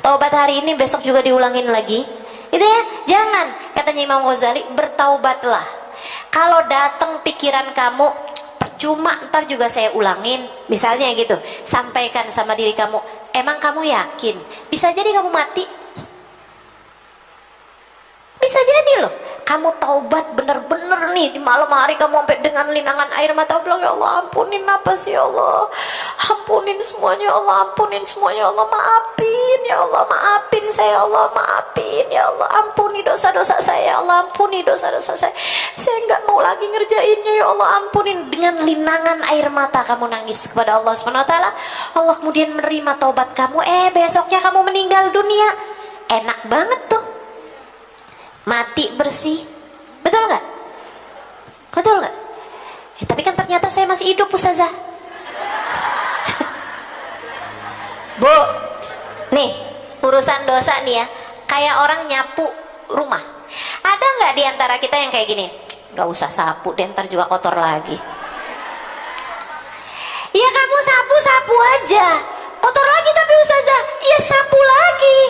tobat hari ini besok juga diulangin lagi, gitu ya. Jangan, katanya Imam Ghazali, bertaubatlah. Kalau datang pikiran kamu, percuma ntar juga saya ulangin, misalnya gitu, sampaikan sama diri kamu, emang kamu yakin bisa jadi kamu mati? Bisa jadi loh, kamu taubat bener-bener nih di malam hari, kamu sampai dengan linangan air mata bilang, ya Allah ampunin napas, ya Allah ampunin semuanya, ya Allah ampunin semuanya, ya Allah maafin, ya Allah maafin saya, ya Allah maafin, ya Allah ampuni dosa-dosa saya, ya Allah ampuni dosa-dosa saya nggak mau lagi ngerjainnya, ya Allah ampunin. Dengan linangan air mata kamu nangis kepada Allah Subhanahu Wa Taala, Allah kemudian menerima taubat kamu. Besoknya kamu meninggal dunia, enak banget tuh, mati bersih, betul nggak? Betul nggak? Tapi kan ternyata saya masih hidup, ustazah. Bu, nih urusan dosa nih ya, kayak orang nyapu rumah. Ada nggak di antara kita yang kayak gini? Nggak usah sapu deh, ntar juga kotor lagi. Ya kamu sapu aja, kotor lagi tapi ustazah, ya sapu lagi.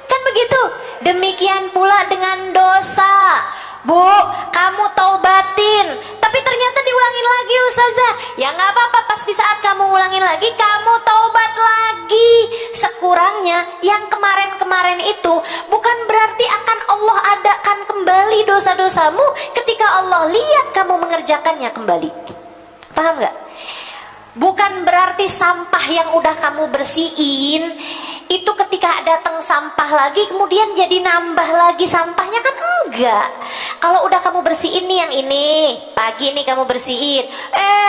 Kan begitu. Demikian pula dengan dosa. Bu, kamu taubatin, tapi ternyata diulangin lagi ustazah. Ya nggak apa-apa, pas di saat kamu ulangin lagi, kamu taubat lagi. Sekurangnya yang kemarin-kemarin itu bukan berarti akan Allah adakan kembali dosa-dosamu ketika Allah lihat kamu mengerjakannya kembali. Paham nggak? Bukan berarti sampah yang udah kamu bersihin itu ketika datang sampah lagi kemudian jadi nambah lagi sampahnya, kan enggak. Kalau udah kamu bersihin nih yang ini, pagi nih kamu bersihin,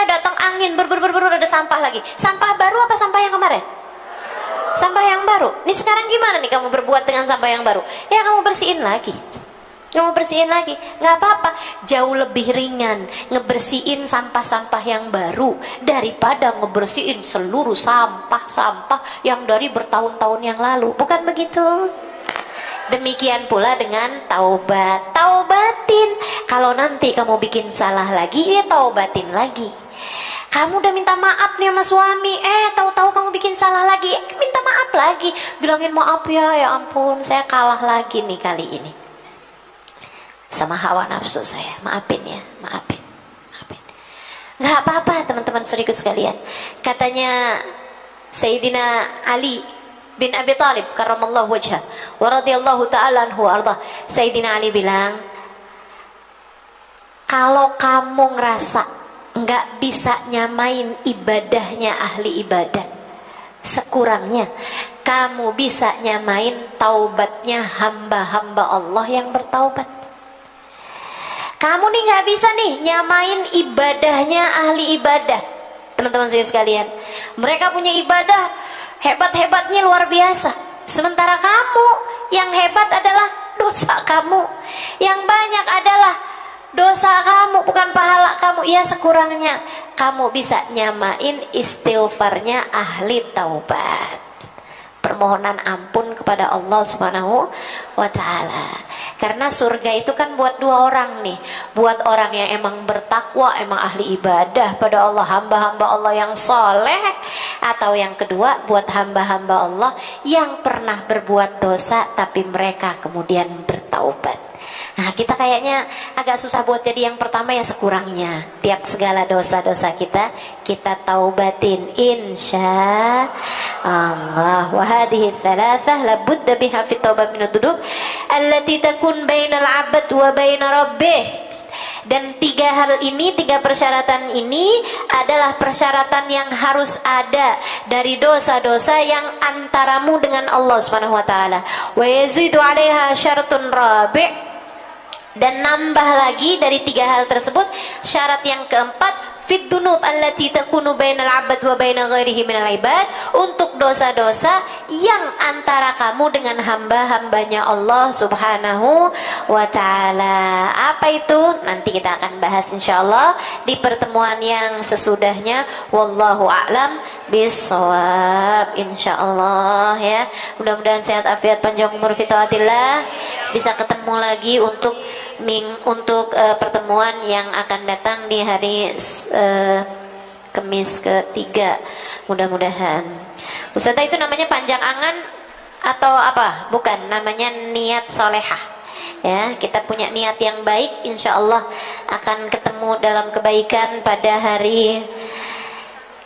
datang angin ada sampah lagi. Sampah baru apa sampah yang kemarin? Sampah yang baru. Nih sekarang gimana nih kamu berbuat dengan sampah yang baru? Ya kamu bersihin lagi. Kamu bersihin lagi, nggak apa-apa. Jauh lebih ringan ngebersihin sampah-sampah yang baru daripada ngebersihin seluruh sampah-sampah yang dari bertahun-tahun yang lalu. Bukan begitu? Demikian pula dengan taubat. Taubatin. Kalau nanti kamu bikin salah lagi, ya taubatin lagi. Kamu udah minta maaf nih sama suami, tahu-tahu kamu bikin salah lagi, minta maaf lagi. Bilangin maaf ya ampun, saya kalah lagi nih kali ini sama hawa nafsu saya, maafin ya, maafin. Nggak apa-apa teman-teman saudaraku sekalian. Katanya Sayyidina Ali bin Abi Thalib karramallahu wajhah wa radhiyallahu ta'ala anhu arda. Sayyidina Ali bilang, kalau kamu ngerasa nggak bisa nyamain ibadahnya ahli ibadah, sekurangnya kamu bisa nyamain taubatnya hamba-hamba Allah yang bertaubat. Kamu nih nggak bisa nih nyamain ibadahnya ahli ibadah. Teman-teman sekalian, mereka punya ibadah hebat-hebatnya luar biasa. Sementara kamu yang hebat adalah dosa kamu, yang banyak adalah dosa kamu, bukan pahala kamu. Ya sekurangnya kamu bisa nyamain istighfarnya ahli taubat, permohonan ampun kepada Allah Subhanahu wa ta'ala. Karena surga itu kan buat dua orang nih, buat orang yang emang bertakwa, emang ahli ibadah pada Allah, hamba-hamba Allah yang soleh, atau yang kedua buat hamba-hamba Allah yang pernah berbuat dosa tapi mereka kemudian bertaubat. Nah, kita kayaknya agak susah buat jadi yang pertama, ya sekurangnya tiap segala dosa-dosa kita taubatin insya Allah. Wa hadhihi thalathah la budda biha fi taubat min ad-dunub allati takun bainal 'abd wa bain rabbih. Dan tiga hal ini, tiga persyaratan ini adalah persyaratan yang harus ada dari dosa-dosa yang antaramu dengan Allah Subhanahu wa taala. Wa yazidu 'alaiha syartun rabi', dan nambah lagi dari tiga hal tersebut syarat yang keempat, fid dunub allati takunu bainal 'abd wa baina ghairihi minal ibad, untuk dosa-dosa yang antara kamu dengan hamba-hambanya Allah Subhanahu wa taala. Apa itu? Nanti kita akan bahas insyaallah di pertemuan yang sesudahnya. Wallahu a'lam bissawab insyaallah ya. Mudah-mudahan sehat afiat panjang umur fi taatillah, bisa ketemu lagi untuk pertemuan yang akan datang di hari Kamis ketiga, mudah-mudahan. Ustazah, itu namanya panjang angan atau apa? Bukan, namanya niat solehah ya. Kita punya niat yang baik, insya Allah akan ketemu dalam kebaikan pada hari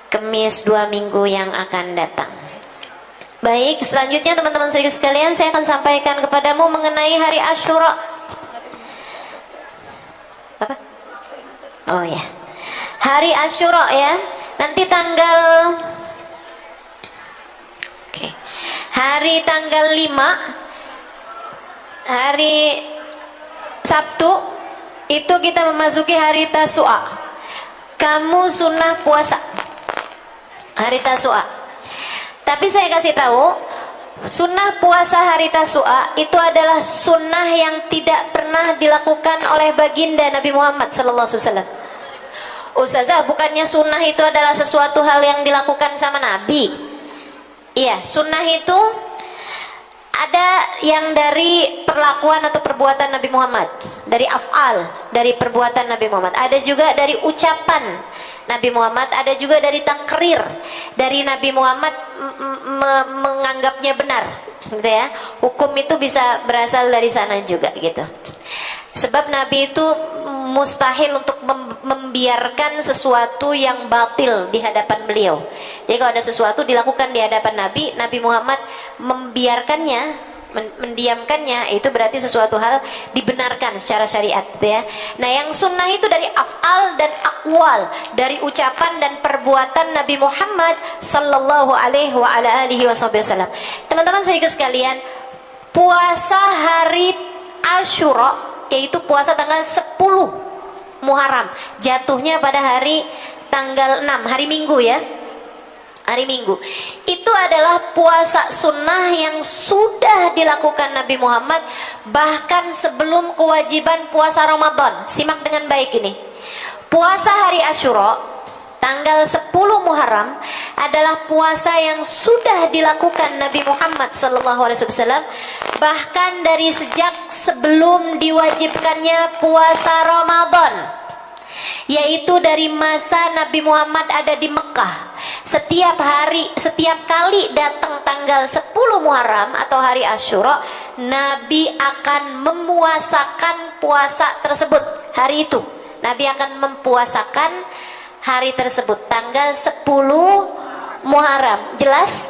Kamis 2 minggu yang akan datang. Baik, selanjutnya teman-teman sekalian, saya akan sampaikan kepadamu mengenai hari Asyura. Apa? Oh ya, hari Asyura ya. Nanti tanggal hari tanggal 5, hari Sabtu itu kita memasuki hari Tasu'a. Kamu sunnah puasa hari Tasu'a. Tapi saya kasih tahu, sunnah puasa hari Tasu'a itu adalah sunnah yang tidak pernah dilakukan oleh baginda Nabi Muhammad SAW. Ustazah, bukannya sunnah itu adalah sesuatu hal yang dilakukan sama Nabi? Iya, sunnah itu ada yang dari perlakuan atau perbuatan Nabi Muhammad, dari af'al, dari perbuatan Nabi Muhammad. Ada juga dari ucapan Nabi Muhammad, ada juga dari takrir dari Nabi Muhammad menganggapnya benar, gitu ya. Hukum itu bisa berasal dari sana juga, gitu. Sebab Nabi itu mustahil untuk membiarkan sesuatu yang batil di hadapan beliau. Jadi kalau ada sesuatu dilakukan di hadapan Nabi, Nabi Muhammad membiarkannya, mendiamkannya, itu berarti sesuatu hal dibenarkan secara syariat ya. Nah, yang sunnah itu dari af'al dan aqwal, dari ucapan dan perbuatan Nabi Muhammad sallallahu alaihi wa ala alihi wasallam. Teman-teman sekalian, puasa hari Asyura, yaitu puasa tanggal 10 Muharram, jatuhnya pada hari tanggal 6, hari Minggu ya. Hari Minggu itu adalah puasa sunnah yang sudah dilakukan Nabi Muhammad bahkan sebelum kewajiban puasa Ramadan. Simak dengan baik ini. Puasa hari Asyura tanggal 10 Muharram adalah puasa yang sudah dilakukan Nabi Muhammad SAW bahkan dari sejak sebelum diwajibkannya puasa Ramadan, yaitu dari masa Nabi Muhammad ada di Mekah. Setiap kali datang tanggal 10 Muharram atau hari Asyura, Nabi akan memuasakan puasa tersebut. Hari itu Nabi akan mempuasakan hari tersebut, tanggal 10 Muharram. Jelas?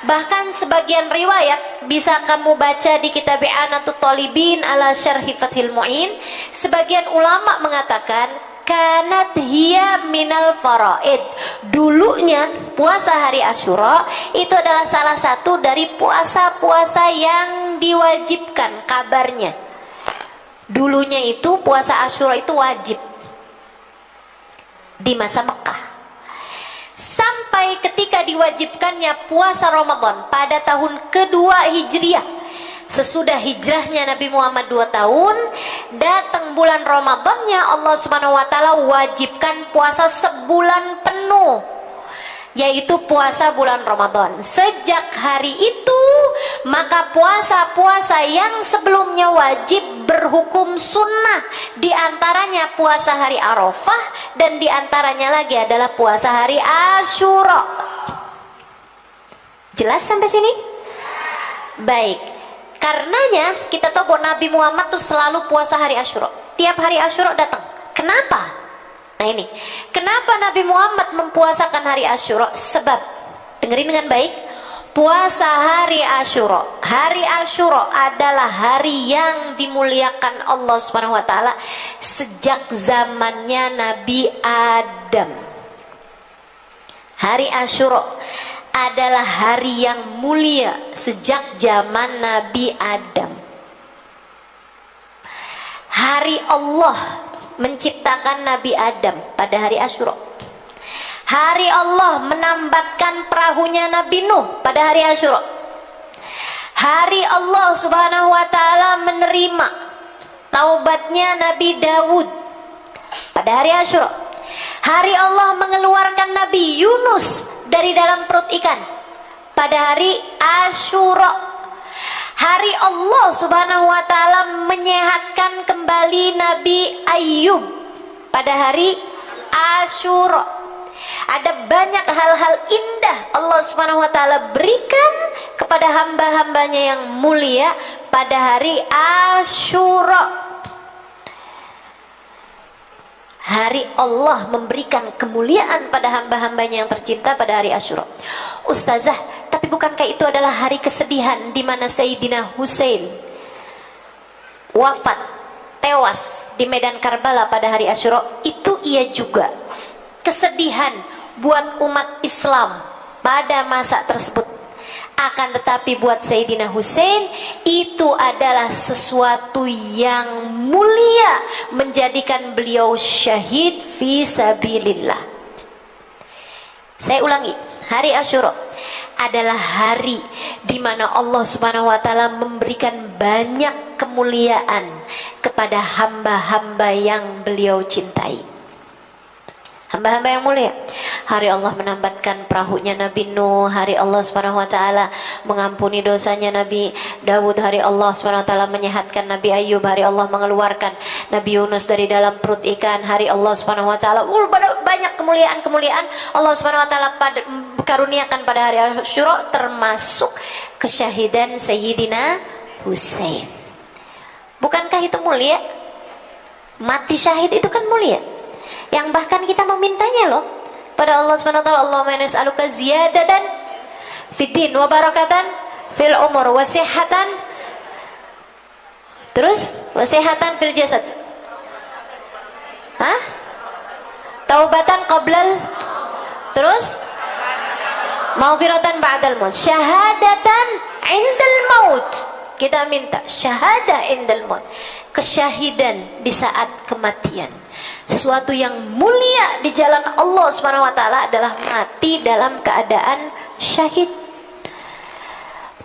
Bahkan sebagian riwayat bisa kamu baca di kitab I'anatut Talibin ala Syarhi Fathil Mu'in. Sebagian ulama mengatakan kanat hiya minal faraid. Dulunya puasa hari Asyura itu adalah salah satu dari puasa-puasa yang diwajibkan, kabarnya. Dulunya itu puasa Asyura itu wajib di masa Mekah. Sampai sampai ketika diwajibkannya puasa Ramadan pada tahun kedua Hijriah, sesudah hijrahnya Nabi Muhammad 2 tahun, datang bulan Ramadannya Allah Subhanahu wa taala wajibkan puasa sebulan penuh, yaitu puasa bulan Ramadan. Sejak hari itu maka puasa-puasa yang sebelumnya wajib berhukum sunnah, di antaranya puasa hari Arafah, dan di antaranya lagi adalah puasa hari Asyura. Jelas sampai sini? Baik. Karenanya kita tahu bahwa Nabi Muhammad tuh selalu puasa hari Asyura. Tiap hari Asyura datang. Kenapa? Nah ini, kenapa Nabi Muhammad mempuasakan hari Asyura? Sebab, dengerin dengan baik, puasa hari Asyura. Hari Asyura adalah hari yang dimuliakan Allah Subhanahu wa taala sejak zamannya Nabi Adam. Hari Asyura adalah hari yang mulia sejak zaman Nabi Adam. Hari Allah menciptakan Nabi Adam pada hari Asyura. Hari Allah menambatkan perahunya Nabi Nuh pada hari Asyura. Hari Allah Subhanahu wa taala menerima taubatnya Nabi Dawud pada hari Asyura. Hari Allah mengeluarkan Nabi Yunus dari dalam perut ikan pada hari Asyura. Hari Allah Subhanahu wa taala menyehatkan kembali Nabi Ayub pada hari Asyura. Ada banyak hal-hal indah Allah Subhanahu wa taala berikan kepada hamba-hambanya yang mulia pada hari Asyura. Hari Allah memberikan kemuliaan pada hamba-hambanya yang tercinta pada hari Asyura. Ustazah, tapi bukankah itu adalah hari kesedihan di mana Sayyidina Husain wafat, tewas di medan Karbala pada hari Asyura? Itu iya juga. Kesedihan buat umat Islam pada masa tersebut. Akan tetapi buat Sayyidina Husain itu adalah sesuatu yang mulia, menjadikan beliau syahid fi sabilillah. Saya ulangi, hari Asyura adalah hari di mana Allah Subhanahu wa taala memberikan banyak kemuliaan kepada hamba-hamba yang beliau cintai. Hamba-hamba yang mulia. Hari Allah menambatkan perahunya Nabi Nuh, hari Allah Subhanahu wa taala mengampuni dosanya Nabi Dawud, hari Allah Subhanahu wa taala menyehatkan Nabi Ayub, hari Allah mengeluarkan Nabi Yunus dari dalam perut ikan, hari Allah Subhanahu wa taala banyak kemuliaan-kemuliaan Allah Subhanahu wa taala karuniakan pada hari Asyura, termasuk kesyahidan Sayyidina Husain. Bukankah itu mulia? Mati syahid itu kan mulia, yang bahkan kita memintanya loh pada Allah Subhanahu wa taala, Allahumma inni as'aluka ziyadatan fid din wa barakatan fil umur wa sihhatan, terus wa sihhatan fil jasad, taubatan qablal, terus maghfiratan ba'dal maut, syahadatan indal maut. Kita minta syahadah indal maut, kesyahidan di saat kematian. Sesuatu yang mulia di jalan Allah Subhanahu wa taala adalah mati dalam keadaan syahid.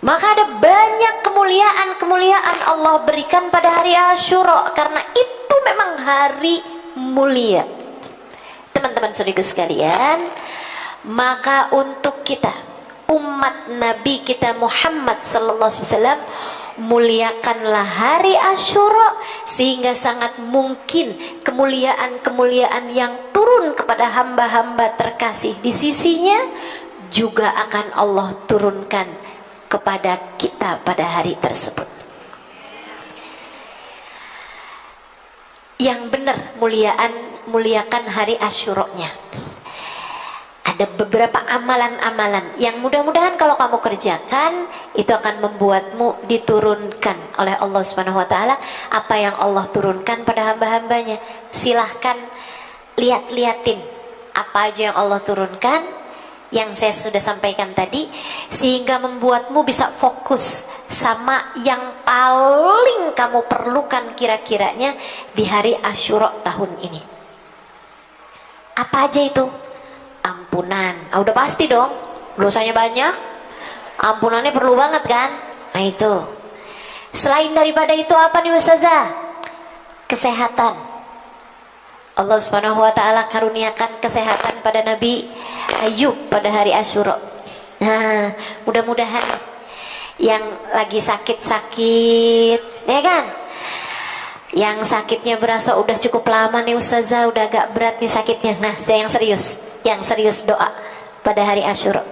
Maka ada banyak kemuliaan-kemuliaan Allah berikan pada hari Asyura, karena itu memang hari mulia. Teman-teman saudara sekalian, maka untuk kita umat Nabi kita Muhammad sallallahu alaihi wasallam, muliakanlah hari Asyura, sehingga sangat mungkin kemuliaan-kemuliaan yang turun kepada hamba-hamba terkasih di sisinya juga akan Allah turunkan kepada kita pada hari tersebut. Yang benar muliakan hari Asyuranya. Ada beberapa amalan-amalan yang mudah-mudahan kalau kamu kerjakan itu akan membuatmu diturunkan oleh Allah Subhanahu wa taala apa yang Allah turunkan pada hamba-hambanya. Silahkan lihat-liatin apa aja yang Allah turunkan yang saya sudah sampaikan tadi, sehingga membuatmu bisa fokus sama yang paling kamu perlukan kira-kiranya di hari Asyura tahun ini. Apa aja itu? ampunan. Udah pasti dong, dosanya banyak, ampunannya perlu banget kan. Nah itu. Selain daripada itu apa nih Ustazah? Kesehatan. Allah Subhanahu wa taala karuniakan kesehatan pada Nabi Ayub pada hari Asyura. Nah, mudah-mudahan yang lagi sakit-sakit, ya kan? Yang sakitnya berasa udah cukup lama nih Ustazah, udah agak berat nih sakitnya. Nah, saya yang serius doa pada hari Asyura.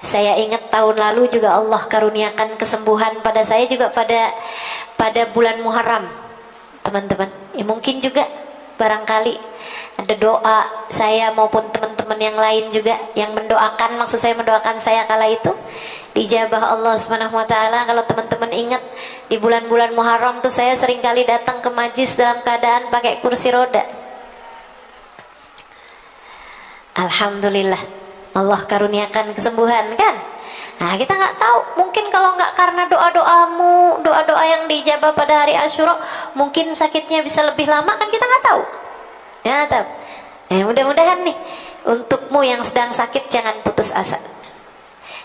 Saya ingat tahun lalu juga Allah karuniakan kesembuhan pada saya juga pada bulan Muharram, teman-teman. Ya mungkin juga barangkali ada doa saya maupun teman-teman yang lain juga yang mendoakan, maksud saya mendoakan saya kala itu dijabah Allah Subhanahu wa taala. Kalau teman-teman ingat di bulan-bulan Muharram tuh saya sering kali datang ke majlis dalam keadaan pakai kursi roda. Alhamdulillah Allah karuniakan kesembuhan kan. Nah kita nggak tahu, mungkin kalau nggak karena doa-doamu, doa-doa yang dijabah pada hari Asyura, mungkin sakitnya bisa lebih lama kan, kita nggak tahu. Ya tahu. Mudah-mudahan nih untukmu yang sedang sakit jangan putus asa.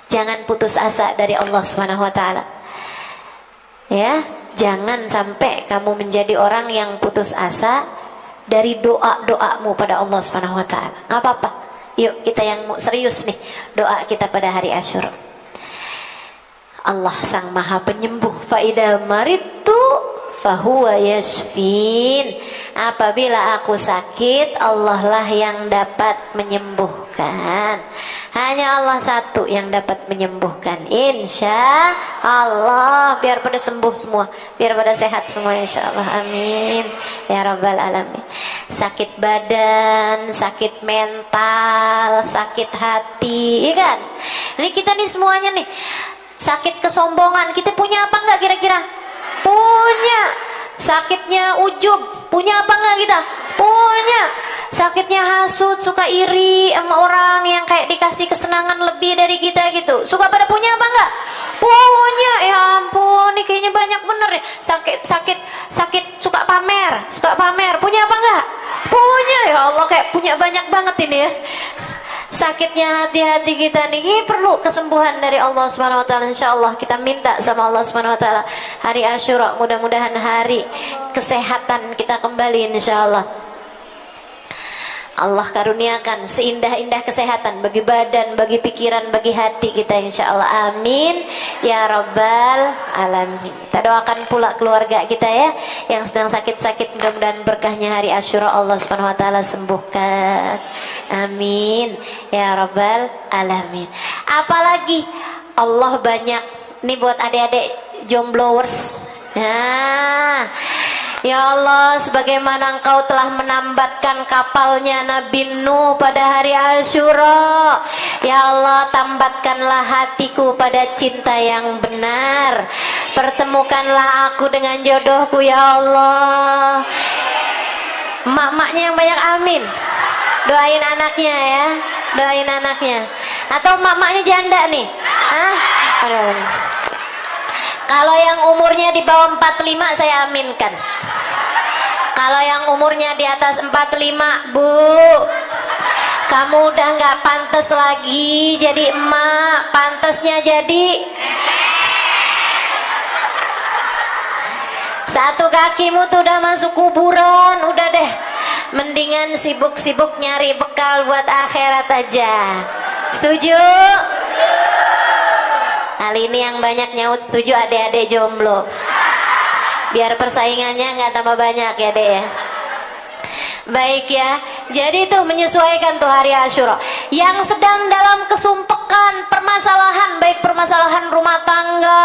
Jangan putus asa dari Allah Subhanahu wa taala. Ya, jangan sampai kamu menjadi orang yang putus asa dari doa-doamu pada Allah Subhanahu wa taala. Nggak apa-apa. Yuk kita yang serius nih doa kita pada hari Asyura. Allah sang maha penyembuh, fa idza maridtu fahuwa yashfin. Apabila aku sakit, Allah lah yang dapat menyembuhkan. Hanya Allah satu yang dapat menyembuhkan. Insya Allah, biar pada sembuh semua, biar pada sehat semua insya Allah, amin ya rabbal alamin. Sakit badan, sakit mental, sakit hati, iya kan? Ini kita nih semuanya nih sakit kesombongan, kita punya apa enggak kira-kira? Punya. Sakitnya ujub, punya apa enggak kita? Punya. Sakitnya hasud, suka iri sama orang yang kayak dikasih kesenangan lebih dari kita gitu, suka pada punya apa enggak? Punya. Ya ampun, nih kayaknya banyak bener nih. Sakit suka pamer, punya apa enggak? Punya. Ya Allah, kayak punya banyak banget ini ya. Sakitnya hati-hati kita nih perlu kesembuhan dari Allah Subhanahu wa taala. Insyaallah kita minta sama Allah Subhanahu wa taala hari Asyura mudah-mudahan hari kesehatan kita kembali insyaallah. Allah karuniakan seindah-indah kesehatan bagi badan, bagi pikiran, bagi hati kita insyaallah, amin ya rabbal alamin. Kita doakan pula keluarga kita ya yang sedang sakit-sakit, mudah-mudahan berkahnya hari Asyura Allah Subhanahu wa taala sembuhkan, amin ya rabbal alamin. Apalagi Allah banyak nih buat adik-adik jomblowers. Nah, ya Allah, sebagaimana Engkau telah menambatkan kapalnya Nabi Nuh pada hari Asyura, ya Allah, tambatkanlah hatiku pada cinta yang benar. Pertemukanlah aku dengan jodohku ya Allah. Mak-maknya yang banyak amin. Doain anaknya ya, doain anaknya. Atau mak-maknya janda nih? Hah? Aduh. Kalau yang umurnya di bawah 45 saya aminkan. Kalau yang umurnya di atas 45, Bu, kamu udah nggak pantas lagi jadi emak, pantasnya jadi satu kakimu tuh udah masuk kuburan, udah deh. Mendingan sibuk-sibuk nyari bekal buat akhirat aja. Setuju? Kali ini yang banyak nyaut setuju adik-adik jomblo, biar persaingannya nggak tambah banyak ya dek ya. Baik ya, jadi tuh menyesuaikan tuh hari Asyura yang sedang dalam kesumpekan permasalahan, baik permasalahan rumah tangga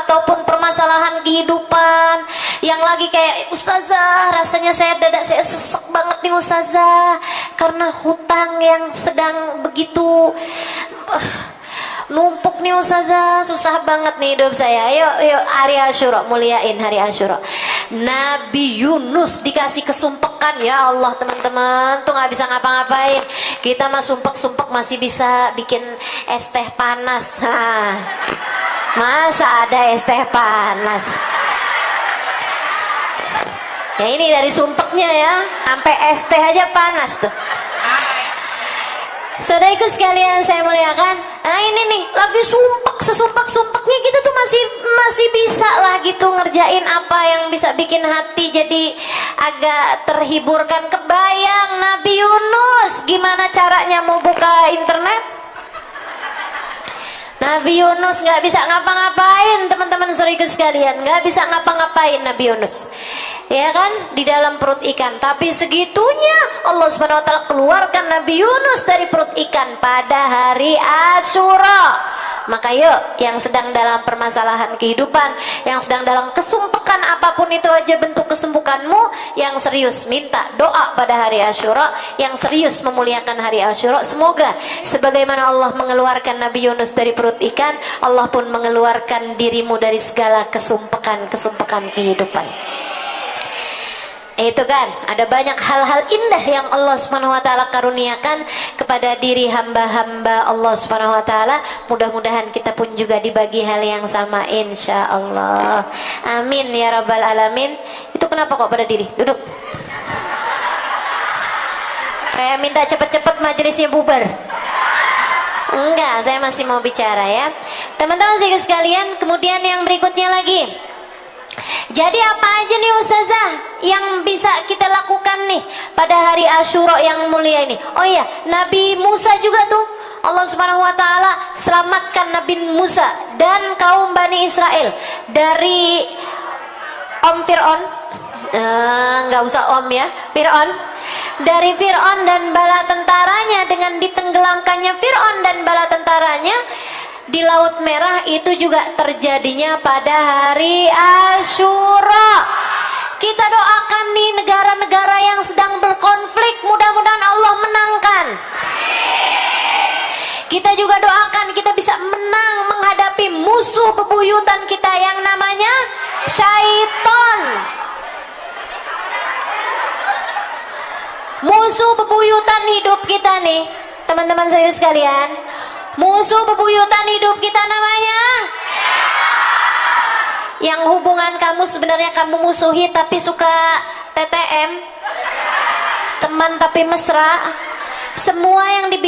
ataupun permasalahan kehidupan, yang lagi kayak Ustazah rasanya dada saya sesek banget nih Ustazah karena hutang yang sedang begitu numpuk nih Ustazah, susah banget nih hidup saya. Yuk hari Asyura, muliain hari Asyura. Nabi Yunus dikasih kesumpekan, ya Allah teman-teman, tuh nggak bisa ngapa-ngapain. Kita mah sumpek-sumpek masih bisa bikin es teh panas. Masa ada es teh panas? Ya ini dari sumpeknya ya, sampai es teh aja panas tuh. Saudaraku sekalian saya muliakan. Nah ini nih lagi sesumpak-sumpaknya kita tuh masih bisa lah gitu ngerjain apa yang bisa bikin hati jadi agak terhiburkan. Kebayang Nabi Yunus gimana caranya mau buka internet? Nabi Yunus nggak bisa ngapa-ngapain, teman-teman saudaraku sekalian, nggak bisa ngapa-ngapain Nabi Yunus, ya kan, di dalam perut ikan. Tapi segitunya Allah Subhanahu Wa Taala keluarkan Nabi Yunus dari perut ikan pada hari Asyura. Maka yuk, yang sedang dalam permasalahan kehidupan, yang sedang dalam kesumpakan apapun itu aja bentuk kesembuhanmu, yang serius minta doa pada hari Asyura, yang serius memuliakan hari Asyura. Semoga sebagaimana Allah mengeluarkan Nabi Yunus dari perut ikan, Allah pun mengeluarkan dirimu dari segala kesumpakan kehidupan. Itu kan, ada banyak hal-hal indah yang Allah Subhanahu Wa Taala karuniakan kepada diri hamba-hamba Allah Subhanahu Wa Taala. Mudah-mudahan kita pun juga dibagi hal yang sama, insya Allah. Amin ya rabbal alamin. Itu kenapa kok pada diri? Duduk. Kayak minta cepet-cepet majelisnya bubar. Enggak, saya masih mau bicara ya, teman-teman sekalian. Kemudian yang berikutnya lagi. Jadi apa aja nih Ustazah yang bisa kita lakukan nih pada hari Asyura yang mulia ini? Oh iya, Nabi Musa juga tuh Allah Subhanahu Wa Taala selamatkan Nabi Musa dan kaum Bani Israel dari Om Fir'aun. Nggak usah Om ya, Fir'aun. Dari Fir'aun dan bala tentaranya, dengan ditenggelamkannya Fir'aun dan bala tentaranya di Laut Merah, itu juga terjadinya pada hari Asyura. Kita doakan nih negara-negara yang sedang berkonflik, mudah-mudahan Allah menangkan. Kita juga doakan kita bisa menang menghadapi musuh bebuyutan kita yang namanya syaitan. Musuh bebuyutan hidup kita nih, teman-teman saya sekalian. Musuh bebuyutan hidup kita namanya, yang hubungan kamu sebenarnya kamu musuhi tapi suka TTM, teman tapi mesra. Semua yang dibilang